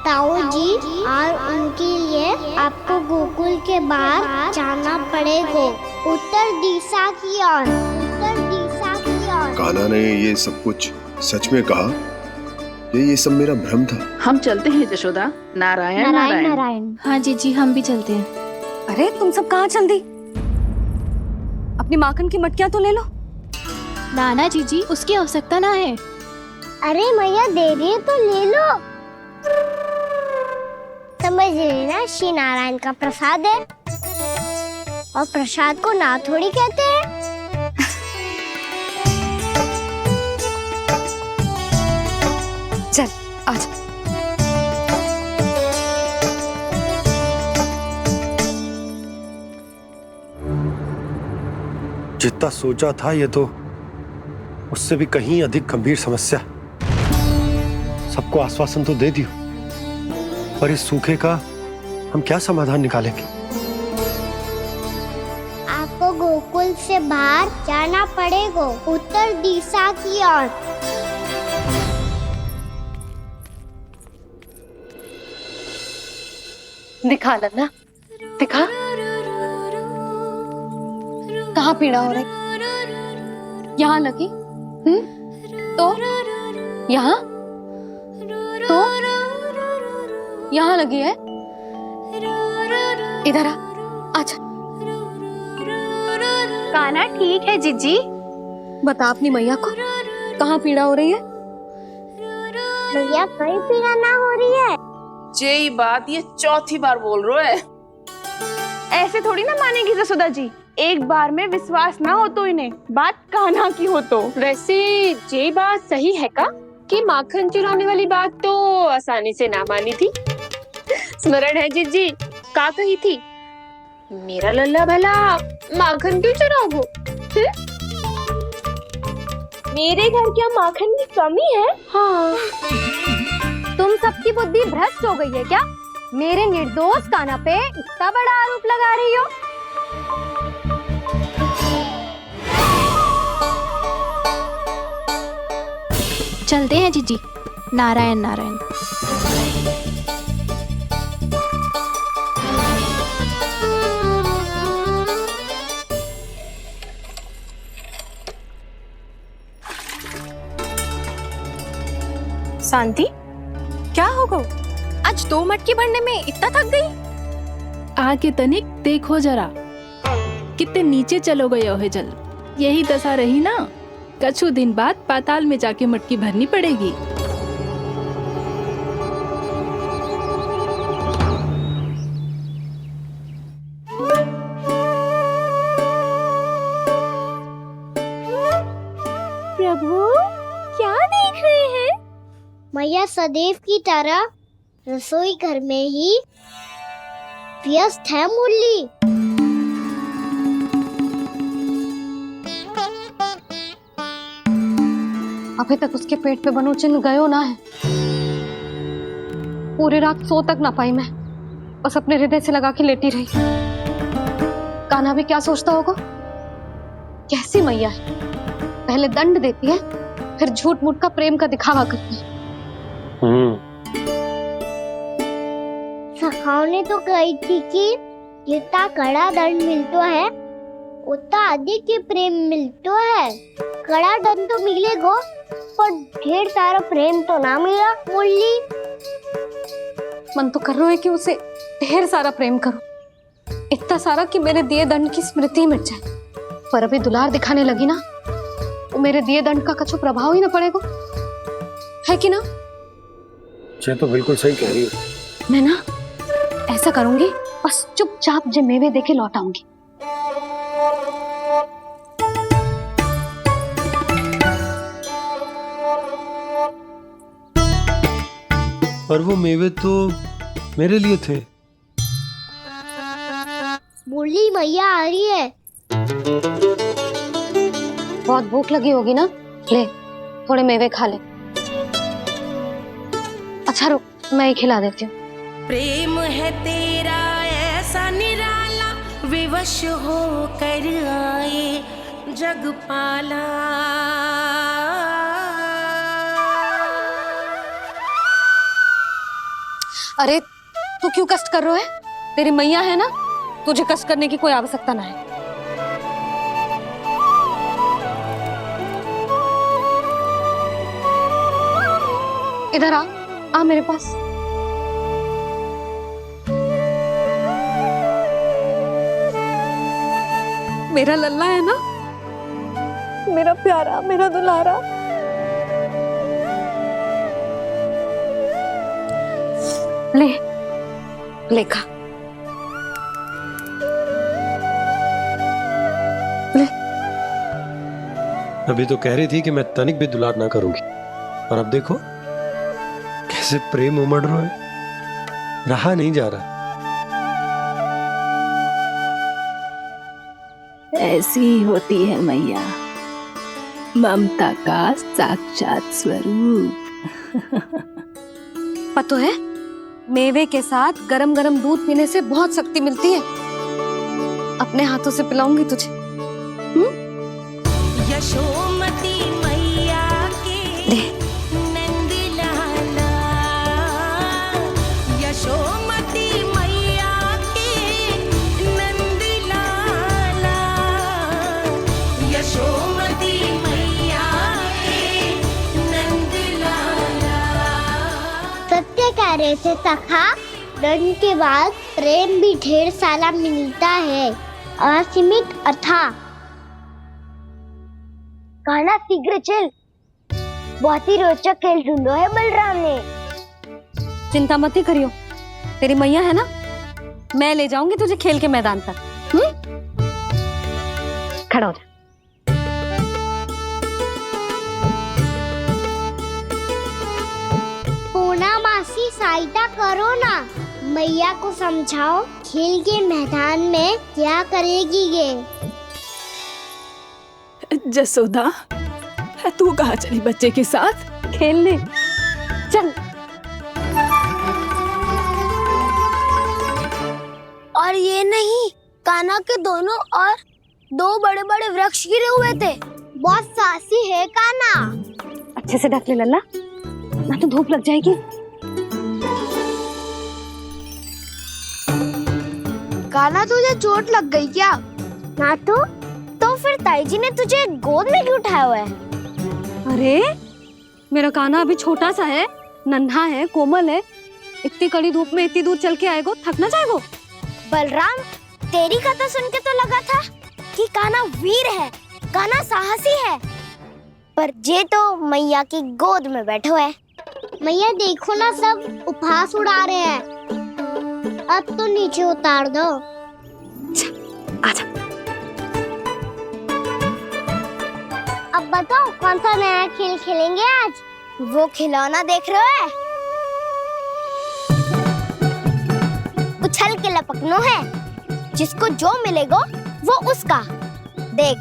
ताऊ जी और उनके लिए आपको गोकुल के बाहर जाना पड़ेगा, उत्तर दिशा की ओर, उत्तर दिशा की ओर। कान्हा ने ये सब कुछ सच में कहा? ये सब मेरा भ्रम था? हम चलते हैं जशोदा। नारायण नारायण नारायण। हाँ जी हम भी चलते हैं। अरे तुम सब कहाँ चल दी? अपनी माखन की मटकियाँ तो ले लो। नाना जी उसकी आवश्यकता ना है। अरे मैया दे रही है तो ले लो। समझ रही ना, श्री नारायण का प्रसाद है और प्रसाद को ना थोड़ी कहते हैं। चल आजा। जितना सोचा था ये तो उससे भी कहीं अधिक गंभीर समस्या। सबको आश्वासन तो दे दियो, पर इस सूखे का हम क्या समाधान निकालेंगे? आपको गोकुल से बाहर जाना पड़ेगा, उत्तर दिशा की ओर। दिखा लन्ना, दिखा। कहाँ पीड़ा हो रही? यहाँ लगी? तो यहाँ तो यहाँ लगी है। इधर आ, आजा। कान्हा ठीक है जीजी। बता अपनी मैया को कहाँ पीड़ा हो रही है? भैया कहीं पीड़ा ना हो रही है। यही बात ये चौथी बार बोल रहे है। ऐसे थोड़ी ना मानेगी जसोदा जी, एक बार में विश्वास ना हो तो इन्हें बात कान्हा की हो तो। वैसे ये बात सही है का कि माखन चुराने वाली बात तो आसानी से ना मानी थी। स्मरण है जीजी का कही थी, मेरा लल्ला भला माखन क्यों चुराओगे? मेरे घर क्या माखन की कमी है? हाँ। तुम सबकी बुद्धि भ्रष्ट हो गई है क्या? मेरे निर्दोष कान्हा पे इतना बड़ा आरोप लगा रही हो? चलते हैं जीजी। नारायण नारायण। शांति, क्या हो गो? आज 2 मटकी भरने में इतना थक गई? आके तनिक देखो जरा, कितने नीचे चलो गए हो जल। यही दशा रही ना, कछु दिन बाद पाताल में जाके मटकी भरनी पड़ेगी। प्रभु क्या देख रहे हैं? मैया सदैव की तरह रसोई घर में ही व्यस्त है मुरली। अभी तक उसके पेट पे बनो चिन्ह गयो ना है। पूरी रात सो तक ना पाई मैं, बस अपने हृदय से लगा के लेटी रही। कान्हा भी क्या सोचता होगा? कैसी मैया है, पहले दंड देती है फिर झूठ मूठ का प्रेम का दिखावा करती है। सखाओ ने तो कही थी कि जितना कड़ा दंड मिलता है उतना अधिक ही प्रेम मिलता है। कड़ा दंड तो मिलेगा पर ढेर सारा प्रेम तो ना मिला मुरली। मन तो कर रहा है कि उसे ढेर सारा प्रेम करूं, इतना सारा कि मेरे दिए दंड की स्मृति मिट जाए। पर अभी दुलार दिखाने लगी ना, वो मेरे दिए दंड का कछु प्रभाव ही ना पड़ेगा, है कि ना? ये तो बिल्कुल सही कह रही है। मैं ना ऐसा करूंगी, बस चुपचाप जे मेवे देके लौट आऊंगी। पर वो मेवे तो मेरे लिए थे। मुरली मैया आ रही है। बहुत भूख लगी होगी ना, ले थोड़े मेवे खा ले। अच्छा रुक, मैं ही खिला देती हूँ। प्रेम है तेरा ऐसा निराला, विवश हो कर आए जगपाला। अरे तू क्यों कष्ट कर रहा है? तेरी मैया है ना, तुझे कष्ट करने की कोई आवश्यकता ना है। इधर आ मेरे पास। मेरा लल्ला है ना, मेरा प्यारा, मेरा दुलारा। ले खा। ले। अभी तो कह रही थी कि मैं तनिक भी दुलार ना करूंगी, और अब देखो कैसे प्रेम उमड़ रहा है, रहा नहीं जा रहा। ऐसी ही होती है मैया, ममता का साक्षात स्वरूप। पता है, मेवे के साथ गरम गरम दूध पीने से बहुत शक्ति मिलती है। अपने हाथों से पिलाऊंगी तुझे। यशोमती मैया के नंद लाला, यशोमती मैया के नंद लाला, यशोमती मैया के नंद लाला। सत्य कह रहे थे सखा, दंड के बाद प्रेम भी ढेर सारा मिलता है, असीमित अथाह। गाना शीघ्र चल, बहुत ही रोचक खेल ढूंढो है बलराम ने। चिंता मत ही करियो, तेरी मैया है ना, मैं ले जाऊंगी तुझे खेल के मैदान तक। खड़ा हो जा। पूना मासी सहायता करो ना, मैया को समझाओ खेल के मैदान में क्या करेगी ये। जसोदा, तू कहाँ चली बच्चे के साथ खेलने? चल। और ये नहीं, कान्हा के दोनों और दो बड़े बड़े वृक्ष गिरे हुए थे। बहुत साहसी है कान्हा। अच्छे से ढक ले लल्ला, ना तो धूप लग जाएगी। कान्हा तुझे चोट लग गई क्या? ना तो फिर ताई जी ने तुझे गोद में क्यों उठाया हुआ है? अरे मेरा कान्हा अभी छोटा सा है, नन्हा है, कोमल है। इतनी कड़ी धूप में इतनी दूर चल के आएगा, थक ना जाएगा? बलराम, तेरी कथा सुन के तो लगा था कि कान्हा वीर है, कान्हा साहसी है, पर जे तो मैया की गोद में बैठे हुए है। मैया देखो ना, सब उपहास उड़ा रहे हैं। अब तो नीचे उतार दो। आजा। अब बताओ कौन सा नया खेल खेलेंगे आज? वो खिलौना देख रहे हो? उछल के लपकनो है, जिसको जो मिलेगा वो उसका। देख।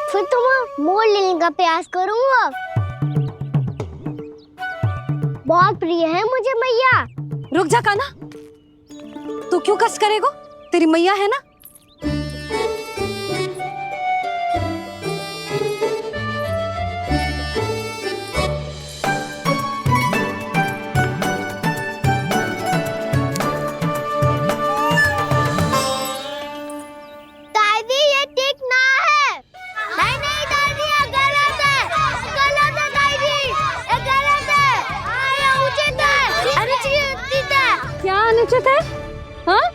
फिर तुम मोड़ लेने का प्रयास करूंगा। बहुत प्रिय है मुझे मैया। रुक जा कान्हा, तू क्यों कष्ट करेगा? तेरी मैया है ना। दादी ये ठीक ना है। नहीं नहीं दादी, ये गलत है, गलत है दादी, ये गलत है, ये उचित है, अनुचित है। क्या अनुचित है? हाँ?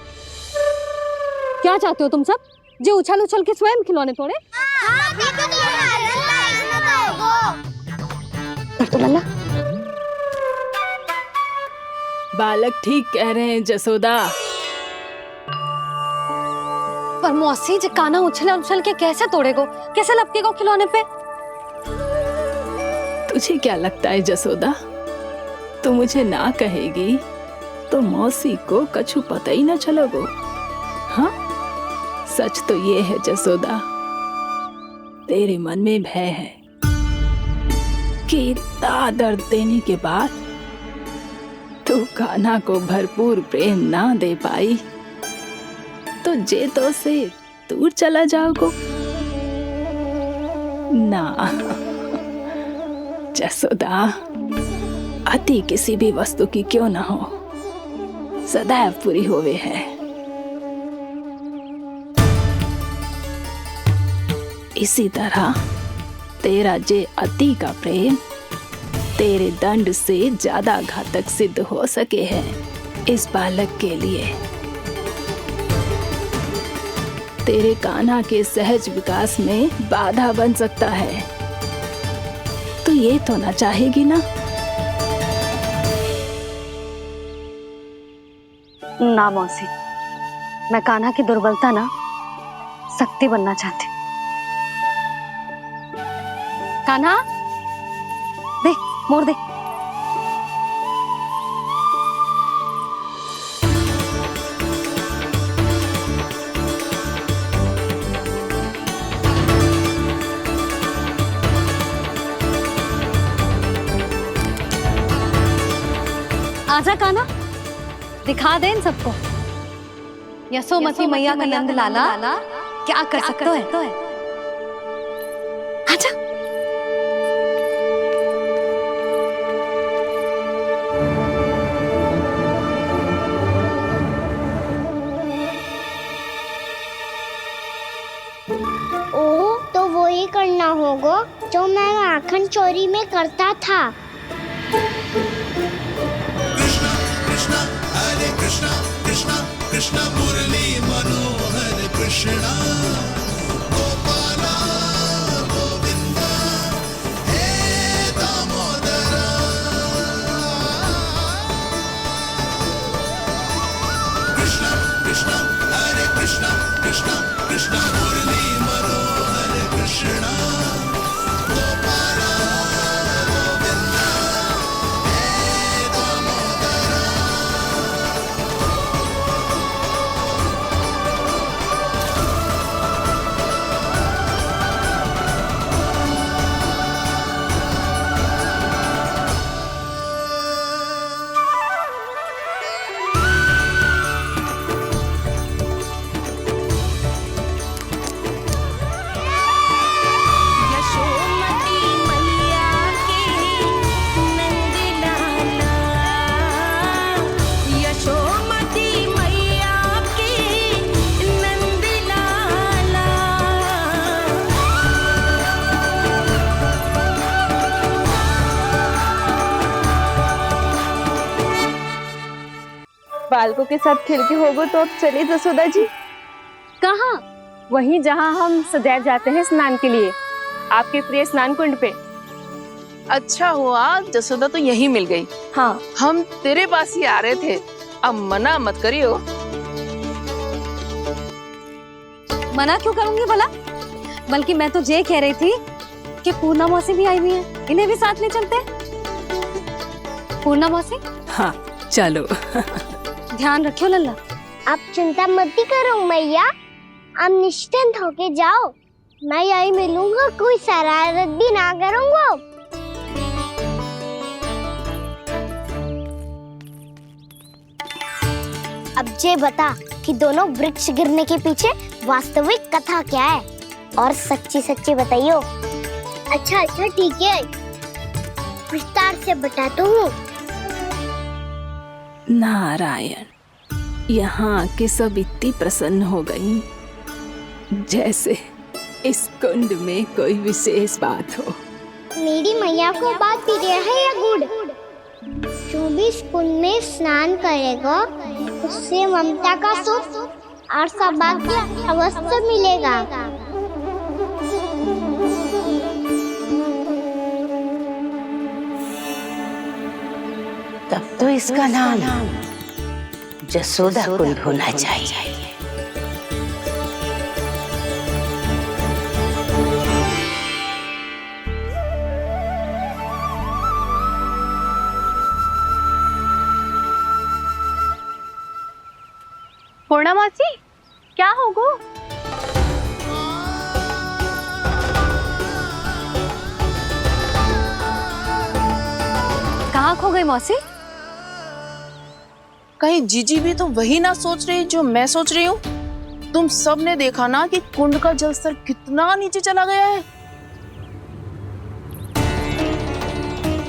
क्या चाहते हो तुम सब? जो उछल उछल के स्वयं खिलौने तोड़े? हाँ, भी तो तो लल्ला, बालक ठीक कह रहे हैं जसोदा। पर मौसी, जो कान्हा उछल उछल के कैसे तोड़ेगो, कैसे लपकेगो खिलौने पे? तुझे क्या लगता है जसोदा, तू मुझे ना कहेगी तो मौसी को कछु पता ही ना चलोगो। हाँ, सच तो ये है जसोदा, तेरे मन में भय है कि इतना दर्द देने के बाद तू कान्हा को भरपूर प्रेम ना दे पाई तो जे तो से दूर चला जाओगो ना। जसोदा, अति किसी भी वस्तु की क्यों ना हो, सदैव पूरी होवे है। इसी तरह तेरा जे अति का प्रेम तेरे दंड से ज्यादा घातक सिद्ध हो सके है इस बालक के लिए। तेरे कान्हा के सहज विकास में बाधा बन सकता है, तो ये तो ना चाहेगी ना? ना मौसी, मैं कान्हा की दुर्बलता ना शक्ति बनना चाहती हूँ। कान्हा, दे मोड़ दे। आजा कान्हा, दिखा दे इन सबको यशोमती मैया का नंद लाला क्या कर सकता है। आजा। ओ, तो वो ही करना होगा जो मैं माखन चोरी में करता था। कृष्ण मुरली मनोहर कृष्णा गोपाला गोविंदा हे दामोदरा। कृष्ण कृष्ण हरे कृष्ण कृष्ण कृष्ण मुरली मनोहर कृष्णा गोपाला गोविंदा हे दामोदरा। यशोमती मैया के नंद लाला, यशोमती मैया के नंद लाला। बालकों के साथ खेल के होगो तो अब चलिए जसोदा जी। कहाँ? वहीं जहाँ हम सदैव जाते हैं स्नान के लिए, आपके प्रिय स्नान कुंड पे। अच्छा हुआ जसोदा तो यही मिल गई। हाँ, हम तेरे पास ही आ रहे थे, अब मना मत करियो। मना क्यों करूंगी भला? बल्कि मैं तो ये कह रही थी कि पूर्णा मौसी भी आई हुई है, इन्हें भी साथ ले चलते हैं। पूर्णा मौसी, हाँ चलो। ध्यान रखियो लल्ला। आप चिंता मत करो मैया, आप निश्चिंत होके जाओ, मैं यही मिलूंगा, कोई शरारत भी ना करूंगा। अब ये बता कि दोनों वृक्ष गिरने के पीछे वास्तविक कथा क्या है, और सच्ची सच्ची बताइयो। अच्छा अच्छा ठीक है, विस्तार से बताता हूँ। नारायण, यहाँ के सब इतनी प्रसन्न हो गई जैसे इस कुंड में कोई विशेष बात हो। मेरी मैया को बात प्रिय है या गुड़? जो भी इस कुंड में स्नान करेगा उससे ममता का सुख और सौभाग्य अवश्य मिलेगा। तब तो इसका नाम जसोदा कुंड होना चाहिए। पूर्णा मौसी, क्या होगो? कहाँ खो गई मौसी? कहीं जीजी भी तो वही ना सोच रही जो मैं सोच रही हूँ। तुम सब ने देखा ना कि कुंड का जलस्तर कितना नीचे चला गया है।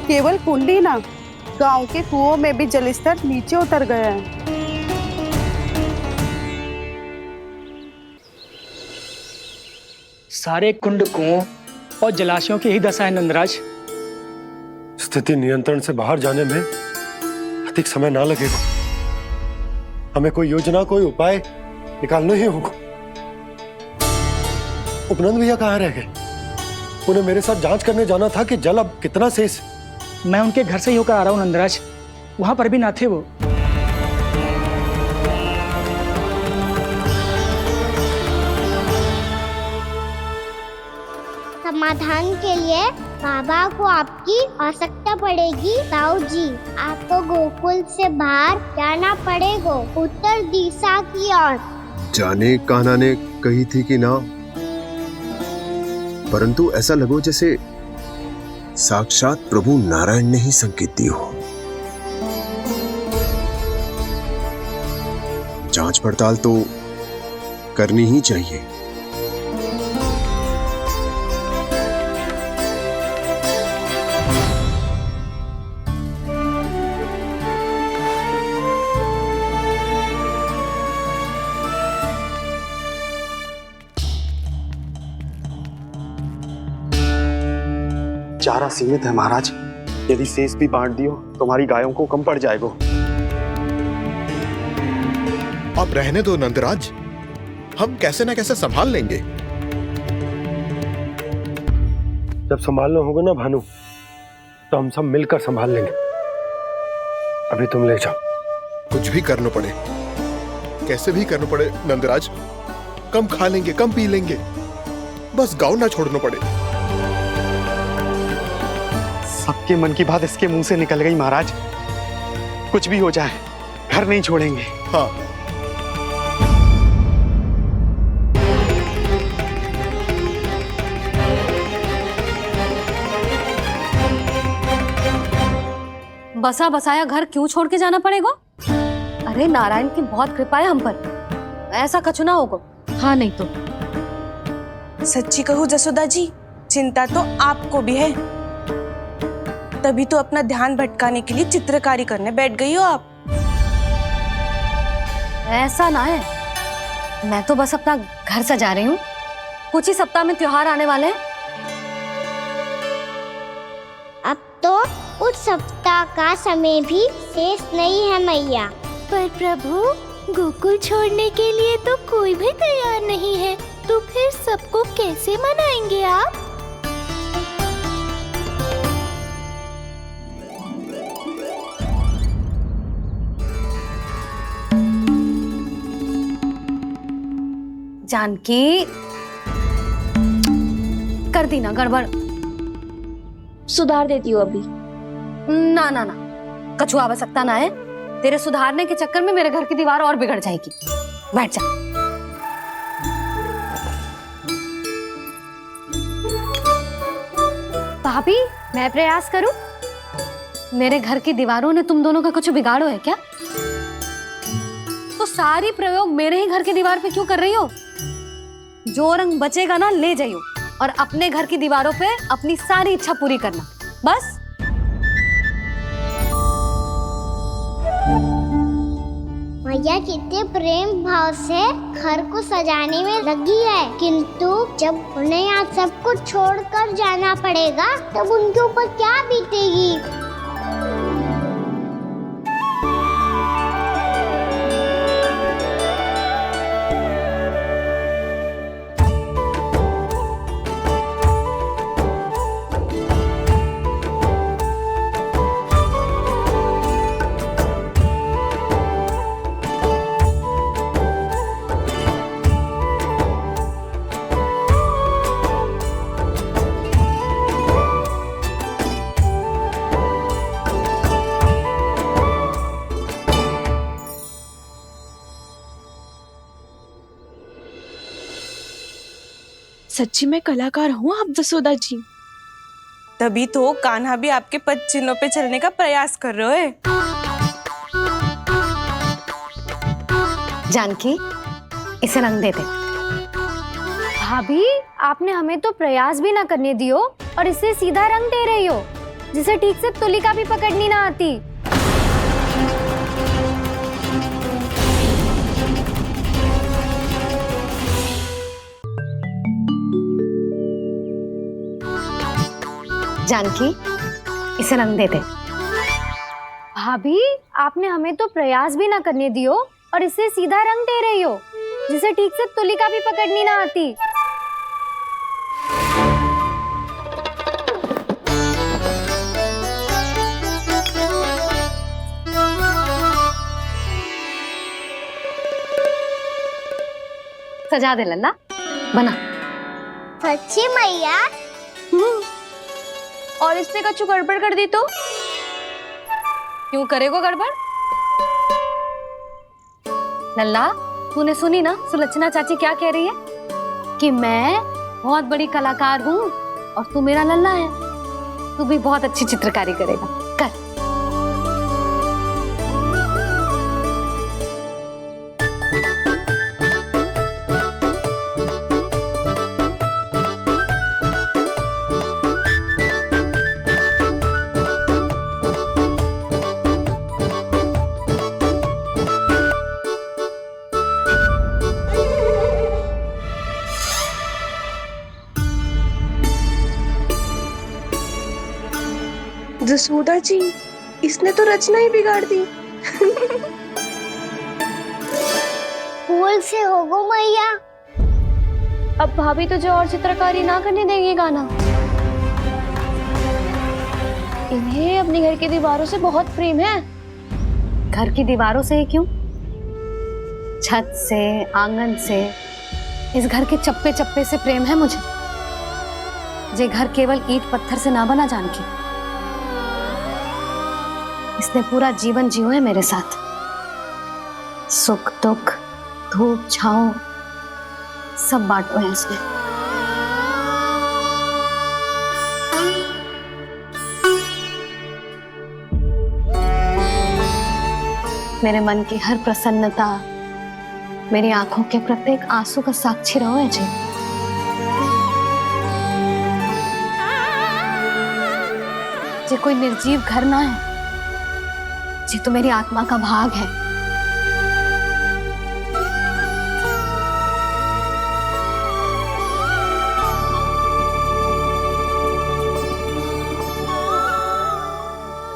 केवल कुंडी ना, गांव के कुओं में भी जलस्तर नीचे उतर गया है। सारे कुंड कुओं और जलाशयों की ही दशा है नंदराज। स्थिति नियंत्रण से बाहर जाने में अधिक समय ना लगेगा। हमें कोई योजना, कोई उपाय निकालना ही होगा। उपनंद भैया कहाँ रह गए? उन्हें मेरे साथ जांच करने जाना था कि जल अब कितना शेष। मैं उनके घर से ही होकर आ रहा हूँ नंदराज, वहां पर भी ना थे वो। समाधान के लिए बाबा को आपकी आवश्यकता पड़ेगी। ताऊ जी, आपको गोकुल से बाहर जाना पड़ेगा, उत्तर दिशा की ओर। जाने कान्हा ने कही थी कि ना, परंतु ऐसा लगो जैसे साक्षात प्रभु नारायण ने ही संकेत दी हो। जांच पड़ताल तो करनी ही चाहिए। चारा सीमित है महाराज, यदि शेष भी बांट दियो तो हमारी गायों को कम पड़ जाएगा। आप रहने दो नंदराज, हम कैसे न कैसे संभाल लेंगे। जब संभालना होगा ना भानु, तो हम सब मिलकर संभाल लेंगे। अभी तुम ले जाओ। कुछ भी करना पड़े, कैसे भी करना पड़े नंदराज, कम खा लेंगे, कम पी लेंगे, बस गाँव ना छोड़ना पड़े। सबके मन की बात इसके मुंह से निकल गई महाराज। कुछ भी हो जाए, घर नहीं छोड़ेंगे। हाँ, बसा बसाया घर क्यों छोड़ के जाना पड़ेगा? अरे नारायण की बहुत कृपा है हम पर, ऐसा कछु ना होगा। हाँ नहीं तो सच्ची कहूँ जसोदा जी, चिंता तो आपको भी है, तभी तो अपना ध्यान भटकाने के लिए चित्रकारी करने बैठ गई हो आप। ऐसा ना है, मैं तो बस अपना घर सजा रही हूँ। कुछ ही सप्ताह में त्योहार आने वाले हैं। अब तो उस सप्ताह का समय भी शेष नहीं है मैया। पर प्रभु, गोकुल छोड़ने के लिए तो कोई भी तैयार नहीं है, तो फिर सबको कैसे मनाएंगे आप? जानकी, कर दी ना गड़बड़। सुधार देती हूँ अभी। ना ना ना, कछु आवश्यकता ना है। तेरे सुधारने के चक्कर में मेरे घर की दीवार और बिगड़ जाएगी। बैठ जा। भाभी, मैं प्रयास करूं? मेरे घर की दीवारों ने तुम दोनों का कुछ बिगाड़ो है क्या? तो सारी प्रयोग मेरे ही घर की दीवार पे क्यों कर रही हो? जो रंग बचेगा ना ले जाइयो, और अपने घर की दीवारों पे अपनी सारी इच्छा पूरी करना, बस। मैया कितने प्रेम भाव से घर को सजाने में लगी है, किंतु जब उन्हें यहाँ सब कुछ छोड़कर जाना पड़ेगा तब उनके ऊपर क्या बीतेगी। सच्ची में कलाकार हूँ आप जसोदा जी, तभी तो कान्हा भी आपके पद चिन्हों पे चलने का प्रयास कर रहे हैं। जानकी, इसे रंग दे दे। भाभी, आपने हमें तो प्रयास भी ना करने दियो और इसे सीधा रंग दे रही हो, जिसे ठीक से तुलिका भी पकड़नी ना आती। जानकी, इसे रंग दे दे। भाभी, आपने हमें तो प्रयास भी ना करने दियो और इसे सीधा रंग दे रही हो, जिसे ठीक से तुलिका भी पकड़नी ना आती। सजा दे लल्ला, बना। सच्ची मैया? और इसने कछु गड़बड़ कर दी तो? क्यों करेगो गड़बड़? लल्ला, तूने सुनी ना सुलक्षणा चाची क्या कह रही है? कि मैं बहुत बड़ी कलाकार हूँ और तू मेरा लल्ला है, तू भी बहुत अच्छी चित्रकारी करेगा। कर। जसोदा जी, इसने तो रचना ही बिगाड़ दी। फूल से होगो मैया। अब भाभी तुझे और चित्रकारी ना करने देंगे गाना। इन्हें अपने घर की दीवारों से बहुत प्रेम है। घर की दीवारों से ही क्यों? छत से, आंगन से, इस घर के चप्पे चप्पे से प्रेम है मुझे। ये घर केवल ईंट पत्थर से ना बना जानकी, इसने पूरा जीवन जियो है मेरे साथ। सुख दुख, धूप छांव सब बांटो है इसने। मेरे मन की हर प्रसन्नता, मेरी आंखों के प्रत्येक आंसू का साक्षी रहो है जी। ये कोई निर्जीव घर ना है, ये तो मेरी आत्मा का भाग है।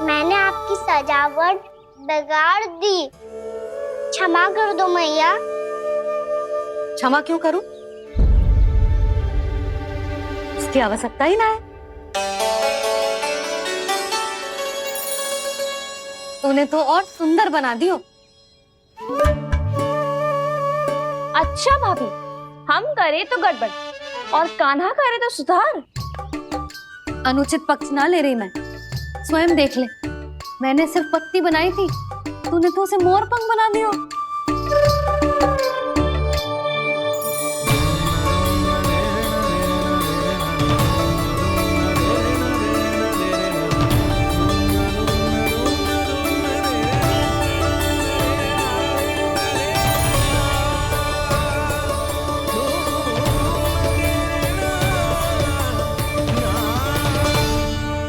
मैंने आपकी सजावट बिगाड़ दी, क्षमा कर दो मैया। क्षमा क्यों करूं? इसकी आवश्यकता ही ना है। तूने तो और सुंदर बना दियो। अच्छा भाभी, हम करे तो गड़बड़ और कान्हा करे तो सुधार। अनुचित पक्ष ना ले रही मैं, स्वयं देख ले। मैंने सिर्फ पत्ती बनाई थी, तूने तो उसे मोर पंख बना दियो।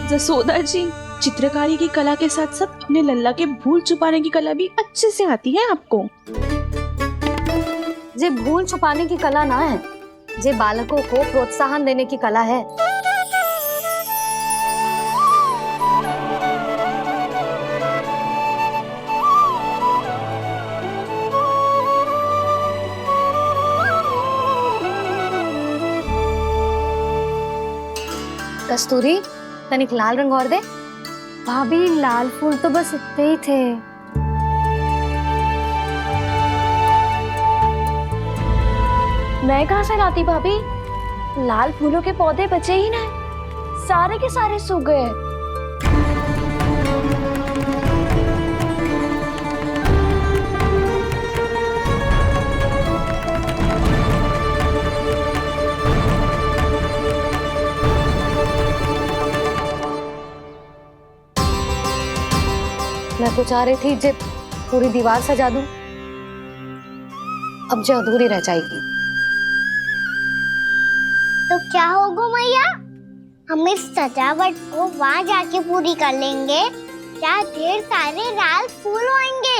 जसोदा जी, चित्रकारी की कला के साथ साथ अपने लल्ला के भूल छुपाने की कला भी अच्छे से आती है आपको। ये भूल छुपाने की कला ना है, ये बालकों को प्रोत्साहन देने की कला है। कस्तूरी, तनिक लाल रंग और दे। भाभी, लाल फूल तो बस इतने ही थे। मैं कहाँ से लाती भाभी? लाल फूलों के पौधे बचे ही ना, सारे के सारे सूख गए। मैं तो चाह रही थी जे पूरी दीवार सजा दूं, अब जो अधूरी रह जाएगी। तो क्या होगा मैया, हम इस सजावट को वहाँ जाके पूरी कर लेंगे जहाँ ढेर सारे लाल फूल होंगे।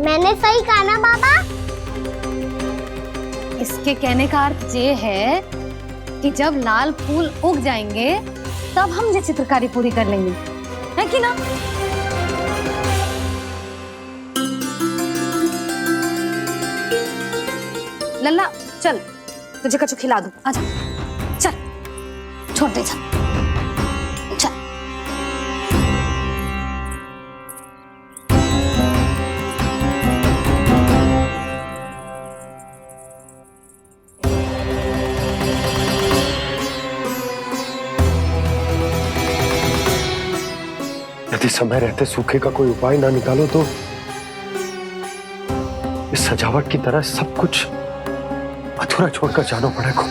मैंने सही कहा ना बाबा? इसके कहने का अर्थ ये है कि जब लाल फूल उग जाएंगे तब हम ये चित्रकारी पूरी कर लेंगे, है कि ना? लल्ला चल, तुझे कछु खिला दूं, आजा, चल, छोड़ दे, चल, चल। यदि समय रहते सूखे का कोई उपाय ना निकालो तो इस सजावट की तरह सब कुछ अधूरा छोड़कर जाना पड़ेगा।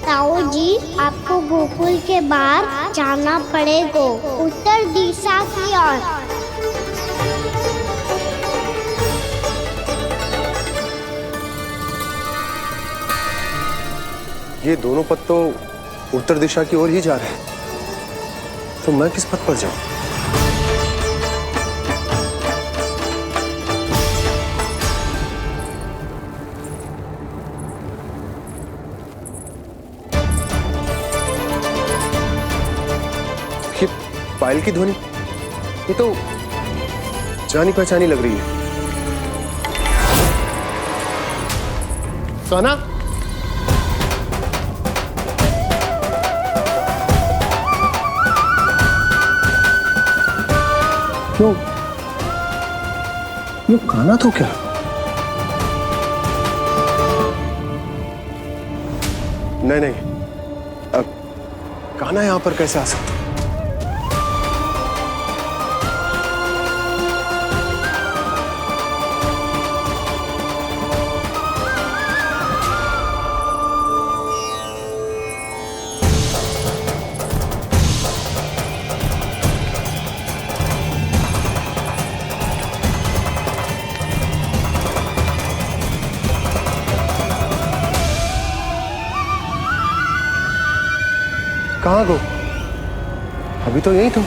ताऊ जी, आपको गोकुल के बाहर जाना पड़ेगा, उत्तर दिशा की ओर। ये दोनों पथ तो उत्तर दिशा की ओर ही जा रहे हैं, तो मैं किस पथ पर जाऊं? ये पायल की ध्वनि, ये तो जानी पहचानी लग रही है। कान्हा, क्यों कान्हा तो क्या? नहीं, अब कान्हा यहां पर कैसे आ सकता? कहाँ गो? अभी तो यही तुम।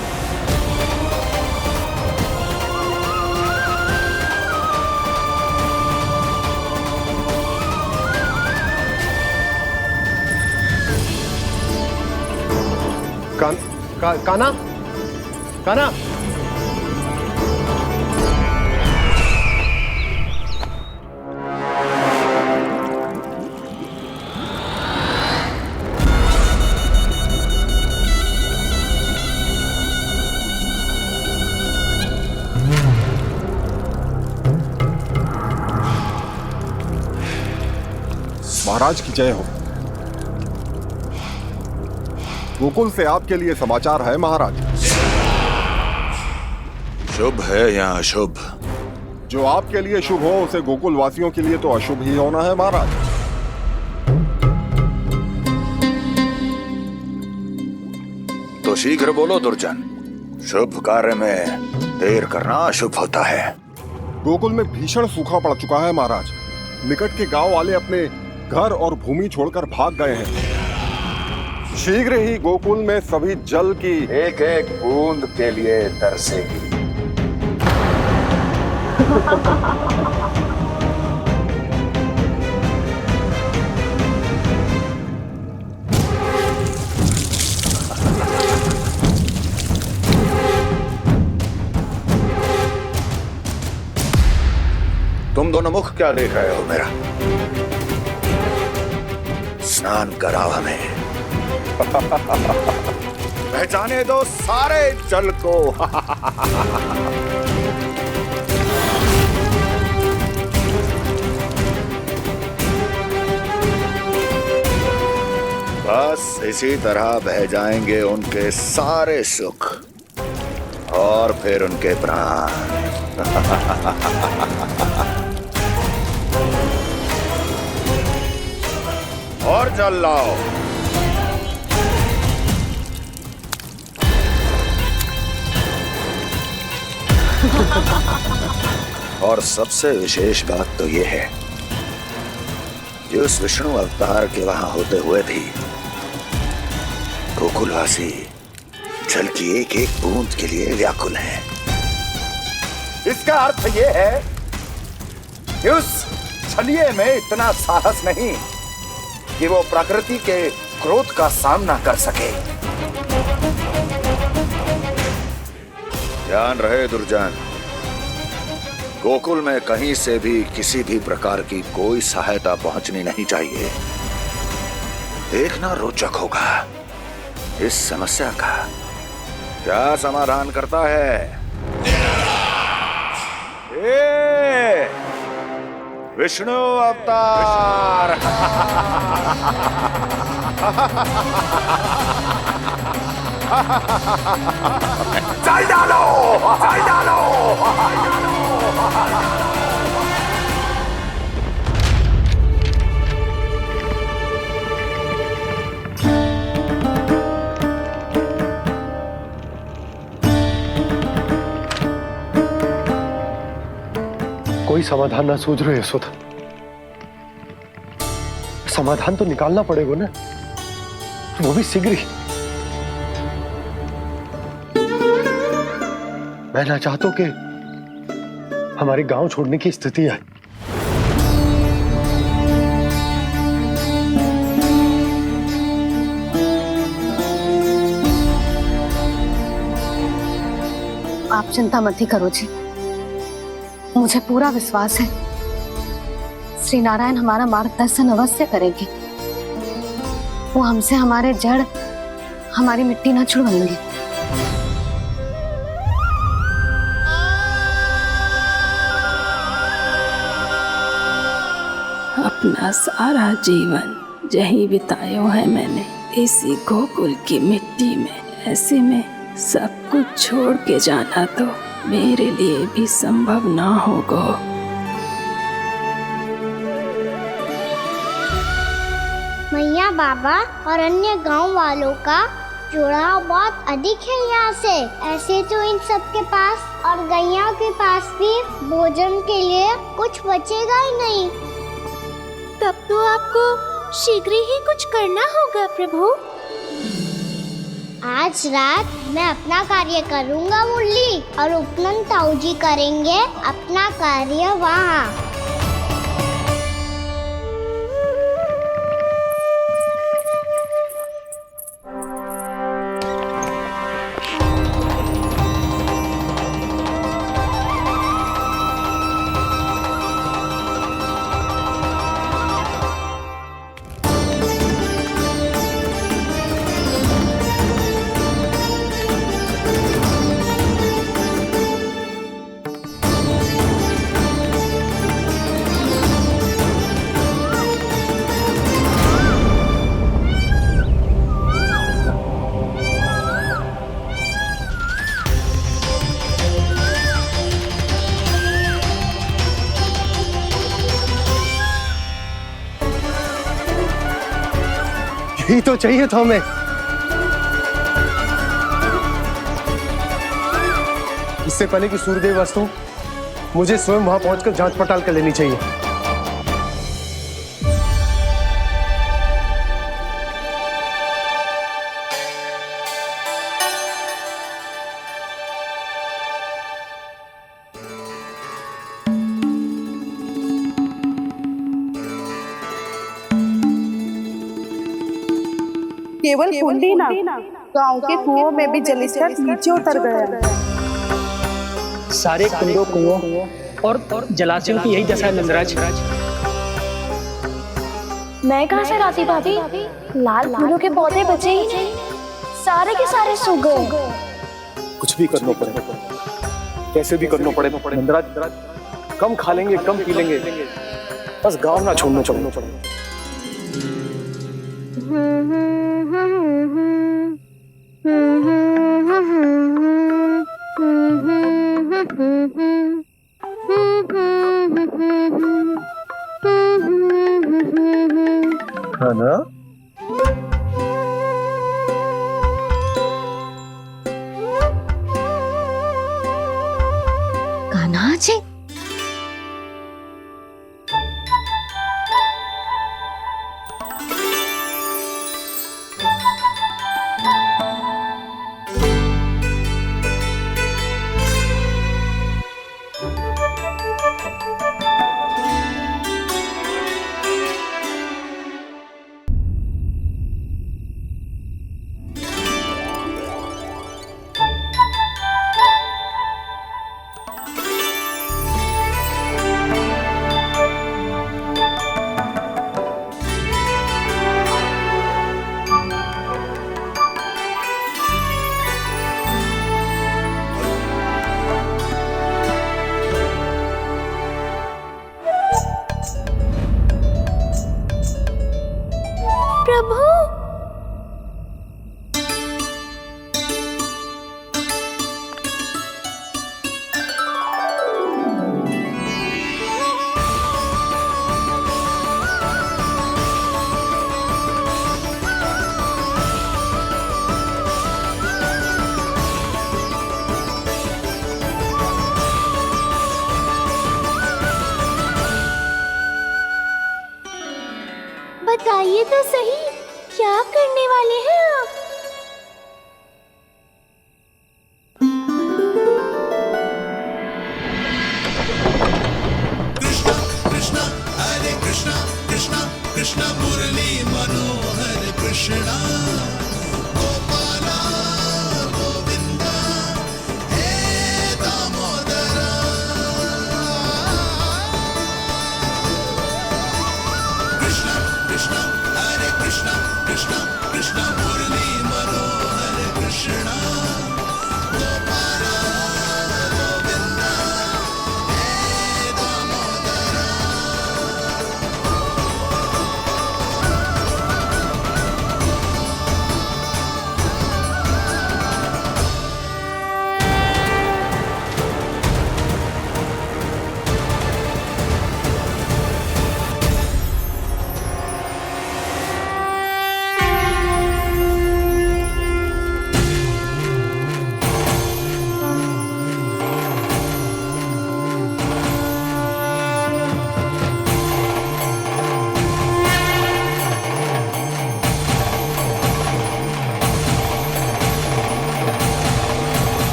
कान्हा, कान्हा, महाराज की जय हो। गोकुल से आपके लिए समाचार है महाराज। शुभ है या अशुभ? जो आपके लिए शुभ हो उसे गोकुल वासियों के लिए तो अशुभ ही होना है महाराज। तो शीघ्र बोलो दुर्जन, शुभ कार्य में देर करना अशुभ होता है। गोकुल में भीषण सूखा पड़ चुका है महाराज। निकट के गांव वाले अपने घर और भूमि छोड़कर भाग गए हैं। शीघ्र ही गोकुल में सभी जल की एक एक बूंद के लिए तरसेगी। तुम दोनों मुख क्या देख रहे हो मेरा? स्नान कराओ हमें। पहचाने दो सारे जल को। बस इसी तरह बह जाएंगे उनके सारे सुख और फिर उनके प्राण। और जल लाओ। और सबसे विशेष बात तो ये है कि उस विष्णु अवतार के वहां होते हुए भी गोकुलवासी जल की एक एक बूंद के लिए व्याकुल हैं। इसका अर्थ ये है कि उस छलिए में इतना साहस नहीं कि वो प्रकृति के क्रोध का सामना कर सके। ध्यान रहे दुर्जन, गोकुल में कहीं से भी किसी भी प्रकार की कोई सहायता पहुंचनी नहीं चाहिए। देखना रोचक होगा इस समस्या का क्या समाधान करता है। ए, विष्णु अवतार। चल डालो, चल डालो। कोई समाधान ना सूझ रहे यशोदा। समाधान तो निकालना पड़ेगा ना, वो भी शीघ्र ही। मैं ना चाहता कि हमारे गांव छोड़ने की स्थिति आए। आप चिंता मत ही करो जी, मुझे पूरा विश्वास है श्री नारायण हमारा मार्गदर्शन अवश्य करेंगे। वो हमसे हमारे जड़, हमारी मिट्टी ना छुड़वाएंगे। अपना सारा जीवन यही बिताया है मैंने, इसी गोकुल की मिट्टी में। ऐसे में सब कुछ छोड़ के जाना तो मेरे लिए भी संभव ना होगा। मैया बाबा और अन्य गांव वालों का जुड़ाव बहुत अधिक है यहाँ से। ऐसे तो इन सब के पास और गैया के पास भी भोजन के लिए कुछ बचेगा ही नहीं। तब तो आपको शीघ्र ही कुछ करना होगा प्रभु। आज रात मैं अपना कार्य करूँगा मुरली, और उपनंद ताऊ जी करेंगे अपना कार्य वहाँ। यही तो चाहिए था हमें। इससे पहले कि सूर्यदेव वस्तु, मुझे स्वयं वहां पहुंचकर जांच पड़ताल कर लेनी चाहिए। केवल कुंडी ना, गांव के कुओं में भी जलस्तर नीचे उतर गया। सारे कुंडों, कुओं और जलाशयों की यही दशा है नंदराज। मैं कहाँ से लाती भाभी? लाल फूलों के पौधे बचे ही नहीं, सारे के सारे सूख गए। कुछ भी करना पड़ेगा, कैसे भी करना पड़ेगा नंदराज। कम खा लेंगे, कम पी लेंगे, बस गांव ना छोड़ना चाहिए। खाना कान्हा जी, प्रभु, बताइए तो सही, क्या करने वाले हैं आप? कृष्णा हरे कृष्णा कृष्णा कृष्णा मुरली मनोहर कृष्णा गोपाला गोविंदा हे दामोदरा कृष्णा कृष्णा हरे कृष्णा कृष्णा कृष्णा मुरली मनोहर कृष्णा गोपाला गोविंदा हे दामोदरा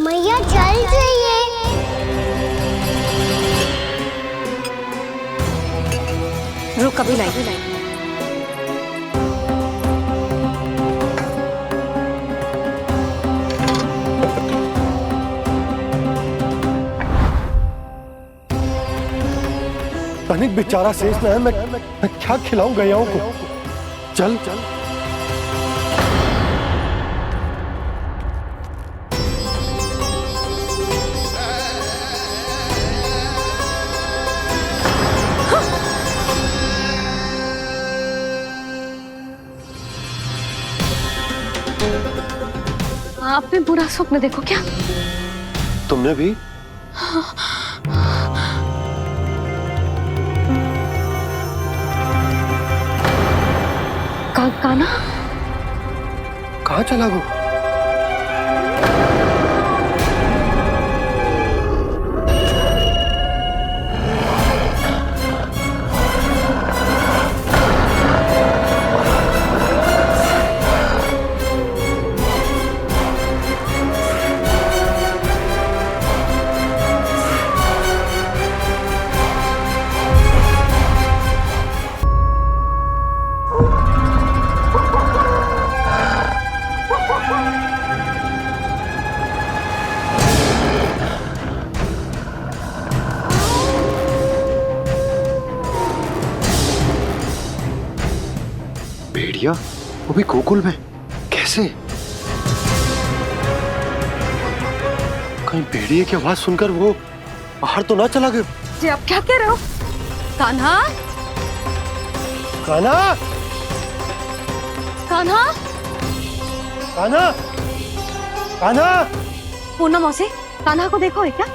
मैया जल जाइए। रुक, अभी लाई। तनिक बेचारा शेष न है, मैं क्या खिलाऊं गयाओं को? चल चल। आपने बुरा स्वप्न देखो क्या? तुमने भी? काना कहाँ चला वो? भेड़िया वो भी गोकुल में? कैसे? कहीं भेड़िए की आवाज सुनकर वो बाहर तो ना चला गया? जी आप क्या कह रहे हो? कान्हा? कान्हा? कान्हा? कान्हा? कान्हा? पूनम मौसी, कान्हा को देखो है क्या?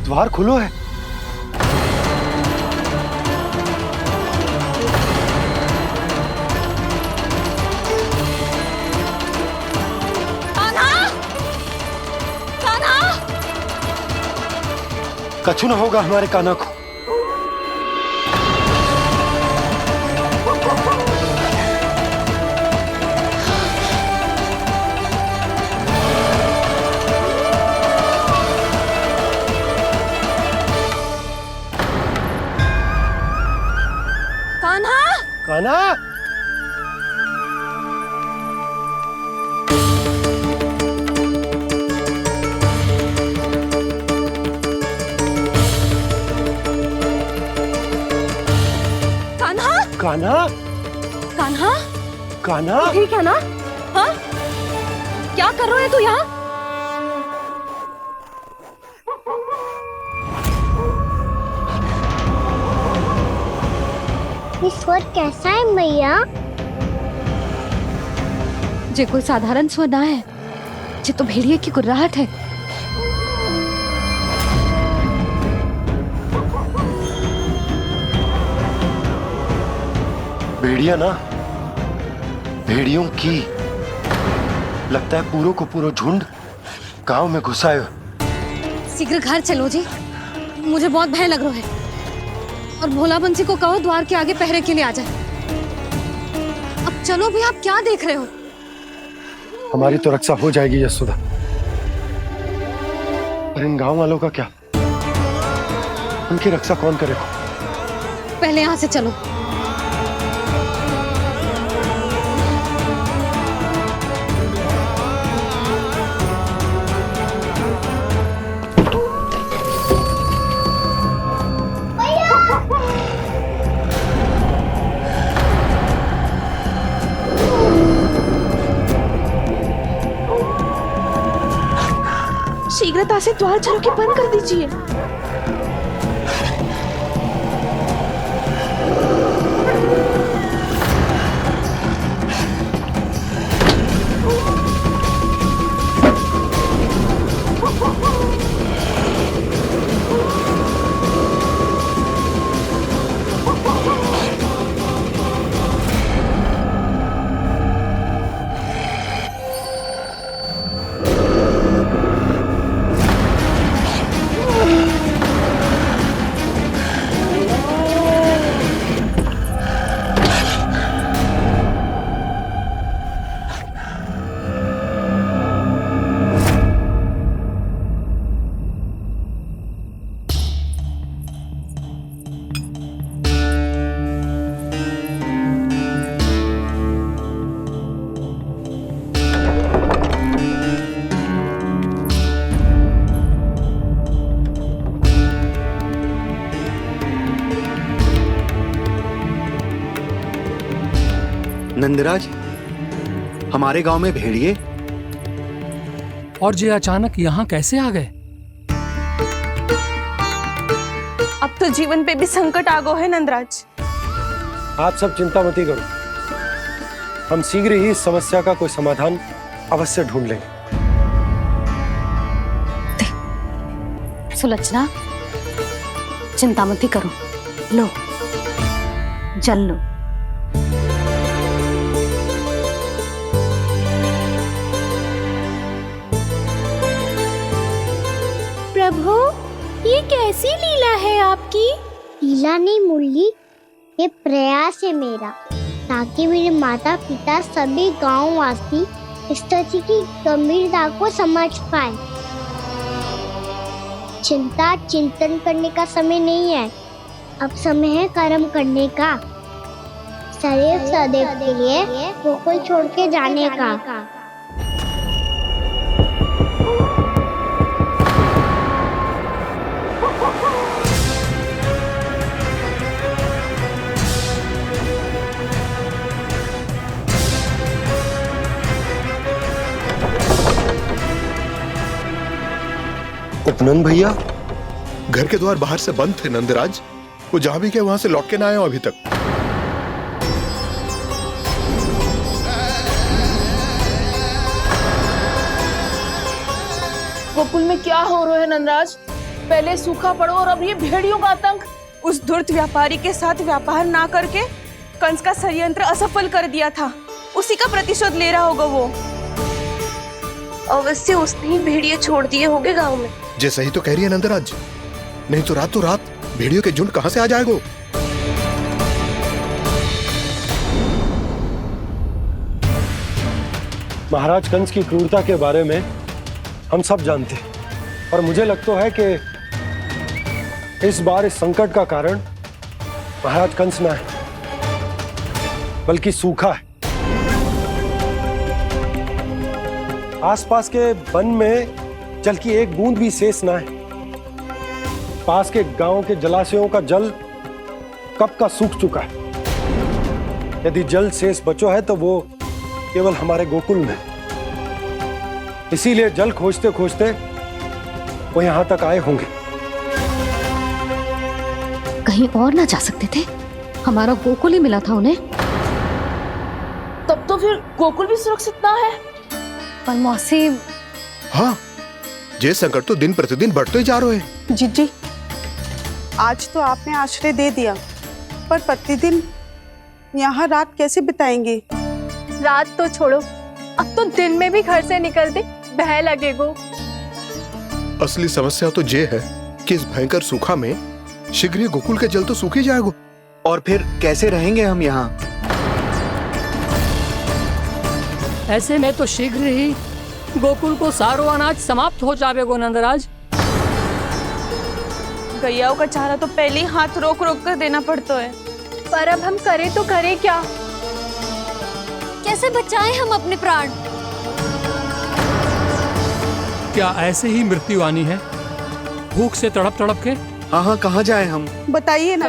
द्वार खुलो है। कान्हा? कान्हा? कछु न होगा हमारे कान्हा को। कान्हा? कान्हा? कान्हा? कान्हा? कान्हा? ठीक है ना? हाँ? क्या कर रहे हो तू यहाँ? ये स्वर कैसा है मैया? जे कोई साधारण स्वर ना है, जे तो भेड़िए की गुर्राहट है। भेड़िया ना, भेड़ियों की लगता है पूरों को पूरा झुंड गांव में घुसा है। शीघ्र घर चलो जी, मुझे बहुत भय लग रहा है। और भोला बंसी को कहो द्वार के आगे पहरे के लिए आ जाए। अब चलो भी, आप क्या देख रहे हो? हमारी तो रक्षा हो जाएगी यशोदा, पर इन गांव वालों का क्या? उनकी रक्षा कौन करेगा? पहले यहाँ से चलो। शीघ्रता से द्वार चलो के बंद कर दीजिए। नंदराज, हमारे गांव में भेड़िए और ये अचानक यहाँ कैसे आ गए? अब तो जीवन पे भी संकट आ गो है नंदराज। आप सब चिंता मत करो, हम शीघ्र ही इस समस्या का कोई समाधान अवश्य ढूंढ लेंगे। सुलक्षणा, चिंता मत करो, लो जल लो। प्रभु, ये कैसी लीला है आपकी? लीला नहीं मुरली, ये प्रयास है मेरा, ताकि मेरे माता पिता सभी गांव वासी इस स्थिति की गंभीरता को समझ पाए। चिंता चिंतन करने का समय नहीं है, अब समय है कर्म करने का, सदैव सदैव के लिए गोकुल छोड़ के जाने का। उपनंद भैया, घर के द्वार बाहर से बंद थे नंदराज, वो जहां भी गए वहां से लौट के ना आए हो अभी तक। गोकुल में क्या हो रहा है नंदराज? पहले सूखा पड़ो और अब ये भेड़ियों का आतंक। उस धूर्त व्यापारी के साथ व्यापार ना करके कंस का षड्यंत्र असफल कर दिया था, उसी का प्रतिशोध ले रहा होगा वो। अवश्य उसने ही भेड़िए छोड़ दिए होंगे गांव में। जे सही तो कह रही है नंदराज, नहीं तो रात भेड़ियों के झुंड कहां से आ जाएगो। महाराज कंस की क्रूरता के बारे में हम सब जानते हैं, और मुझे लगता है कि इस बार इस संकट का कारण महाराज कंस ना है, बल्कि सूखा है। आसपास के वन में जल की एक बूंद भी शेष ना है। पास के गांव के जलाशयों का जल कब का सूख चुका है। यदि जल शेष बचो है तो वो केवल हमारे गोकुल में। इसीलिए जल खोजते खोजते वो यहां तक आए होंगे। कहीं और ना जा सकते थे? हमारा गोकुल ही मिला था उन्हें। तब तो फिर गोकुल भी सुरक्षित ना है। पर मौसी, हाँ, ये संकट तो दिन प्रतिदिन बढ़ते ही जा रहे हैं। जीजी, आज तो आपने आश्रय दे दिया, पर प्रतिदिन यहाँ रात कैसे बिताएंगे? रात तो छोड़ो, अब तो दिन में भी घर से निकलते भय लगेगो। असली समस्या तो ये है कि इस भयंकर सूखा में शीघ्र ही गोकुल के जल तो सूख ही जाएगा। और फिर कैसे रहेंगे हम यहाँ? ऐसे में तो शीघ्र ही गोकुल को सारो अनाज समाप्त हो जाएगो नंदराज। गैयाओं का चारा तो पहले ही हाथ रोक रोक कर देना पड़ता है। पर अब हम करें तो करें क्या? कैसे बचाएं हम अपने प्राण? क्या ऐसे ही मृत्यु आनी है, भूख से तड़प तड़प के? हाँ, कहाँ जाए हम? बताइए ना।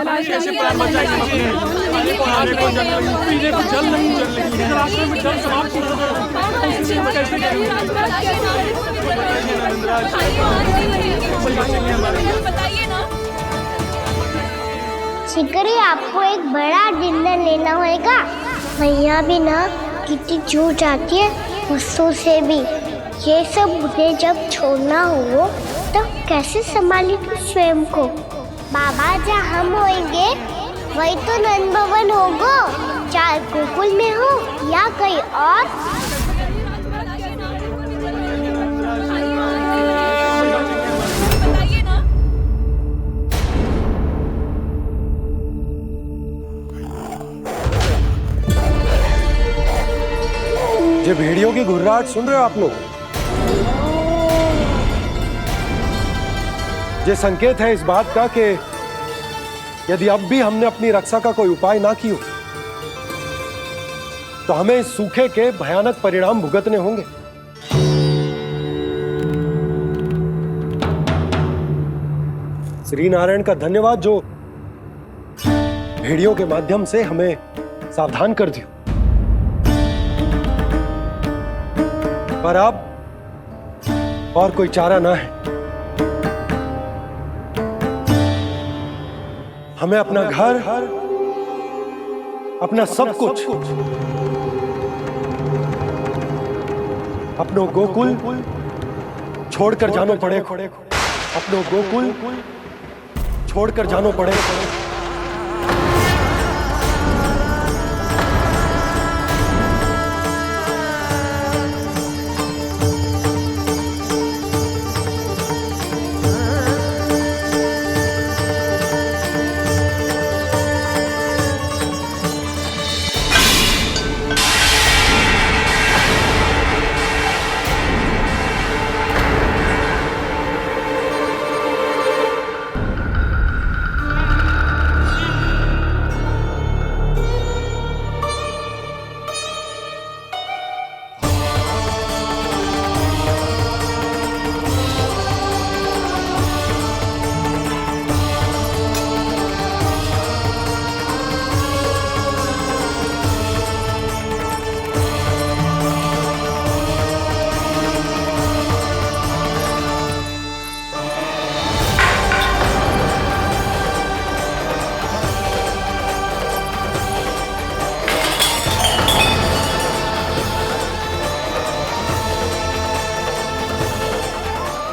शीघ्र ही आपको एक बड़ा डिनर लेना होगा। भैया भी ना कितनी चूक जाती है गुस्सों से भी। ये सब मुझे जब छोड़ना हो तो कैसे संभाली तू स्वयं को? बाबा जहाँ हम होंगे वही तो नंद भवन होगा, चाहे गोकुल में हो या कहीं और। ये भेड़ियों की घुर्राहट सुन रहे हो आप लोग? ये संकेत है इस बात का कि यदि अब भी हमने अपनी रक्षा का कोई उपाय ना किया तो हमें इस सूखे के भयानक परिणाम भुगतने होंगे। श्री नारायण का धन्यवाद जो भेड़ियों के माध्यम से हमें सावधान कर दिया। पर अब और कोई चारा ना है। हमें अपना घर, अपना सब कुछ, अपनों गोकुल छोड़कर जानो पड़े। अपनों गोकुल छोड़कर जानो पड़े।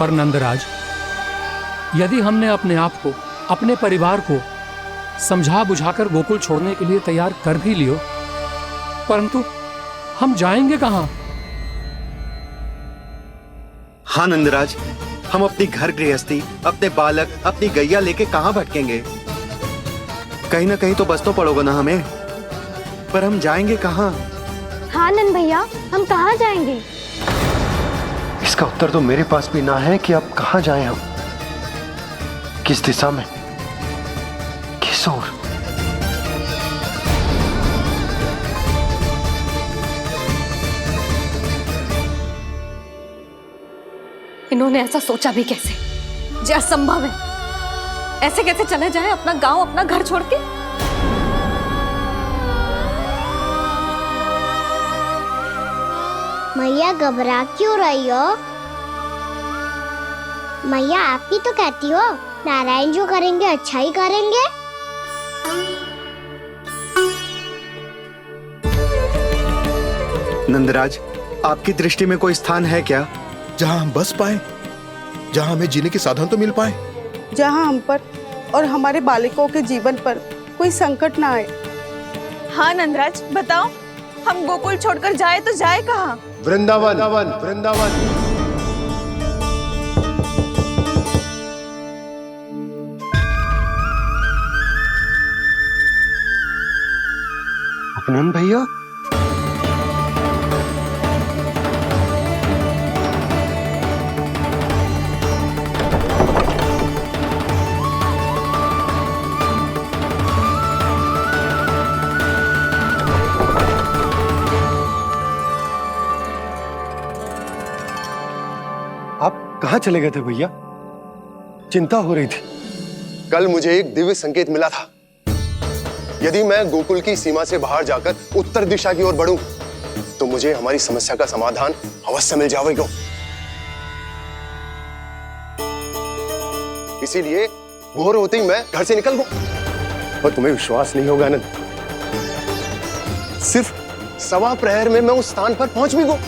पर नंदराज, यदि हमने अपने आप को, अपने परिवार को समझा बुझाकर गोकुल छोड़ने के लिए तैयार कर भी लियो, परंतु हम जाएंगे कहां? हाँ नंदराज, हम अपनी घर गृहस्थी, अपने बालक, अपनी गैया लेके कहां भटकेंगे? कहीं ना कहीं तो बस तो पड़ोगे ना हमें, पर हम जाएंगे कहां? हाँ नंद भैया, हम कहाँ जाएंगे? इसका उत्तर तो मेरे पास भी ना है कि अब कहां जाएं हम, किस दिशा में, किस ओर। इन्होंने ऐसा सोचा भी कैसे? जो असंभव है। ऐसे कैसे चले जाए अपना गांव, अपना घर छोड़ के? मैया घबरा क्यों रही हो? मैया आप ही तो कहती हो नारायण जो करेंगे अच्छा ही करेंगे। नंदराज, आपकी दृष्टि में कोई स्थान है क्या जहां हम बस पाए, जहां हमें जीने के साधन तो मिल पाए, जहाँ हम पर और हमारे बालकों के जीवन पर कोई संकट ना आए। हाँ नंदराज, बताओ, हम गोकुल छोड़कर जाए तो जाए कहाँ? वृंदावन, वृंदावन। उपनंद भैया, कहां चले गए थे भैया? चिंता हो रही थी। कल मुझे एक दिव्य संकेत मिला था। यदि मैं गोकुल की सीमा से बाहर जाकर उत्तर दिशा की ओर बढ़ूं, तो मुझे हमारी समस्या का समाधान अवश्य मिल जाएगा। इसीलिए भोर होते ही मैं घर से निकल गया। और तुम्हें विश्वास नहीं होगा आनंद, सिर्फ सवा प्रहर में मैं उस स्थान पर पहुंच भी गया।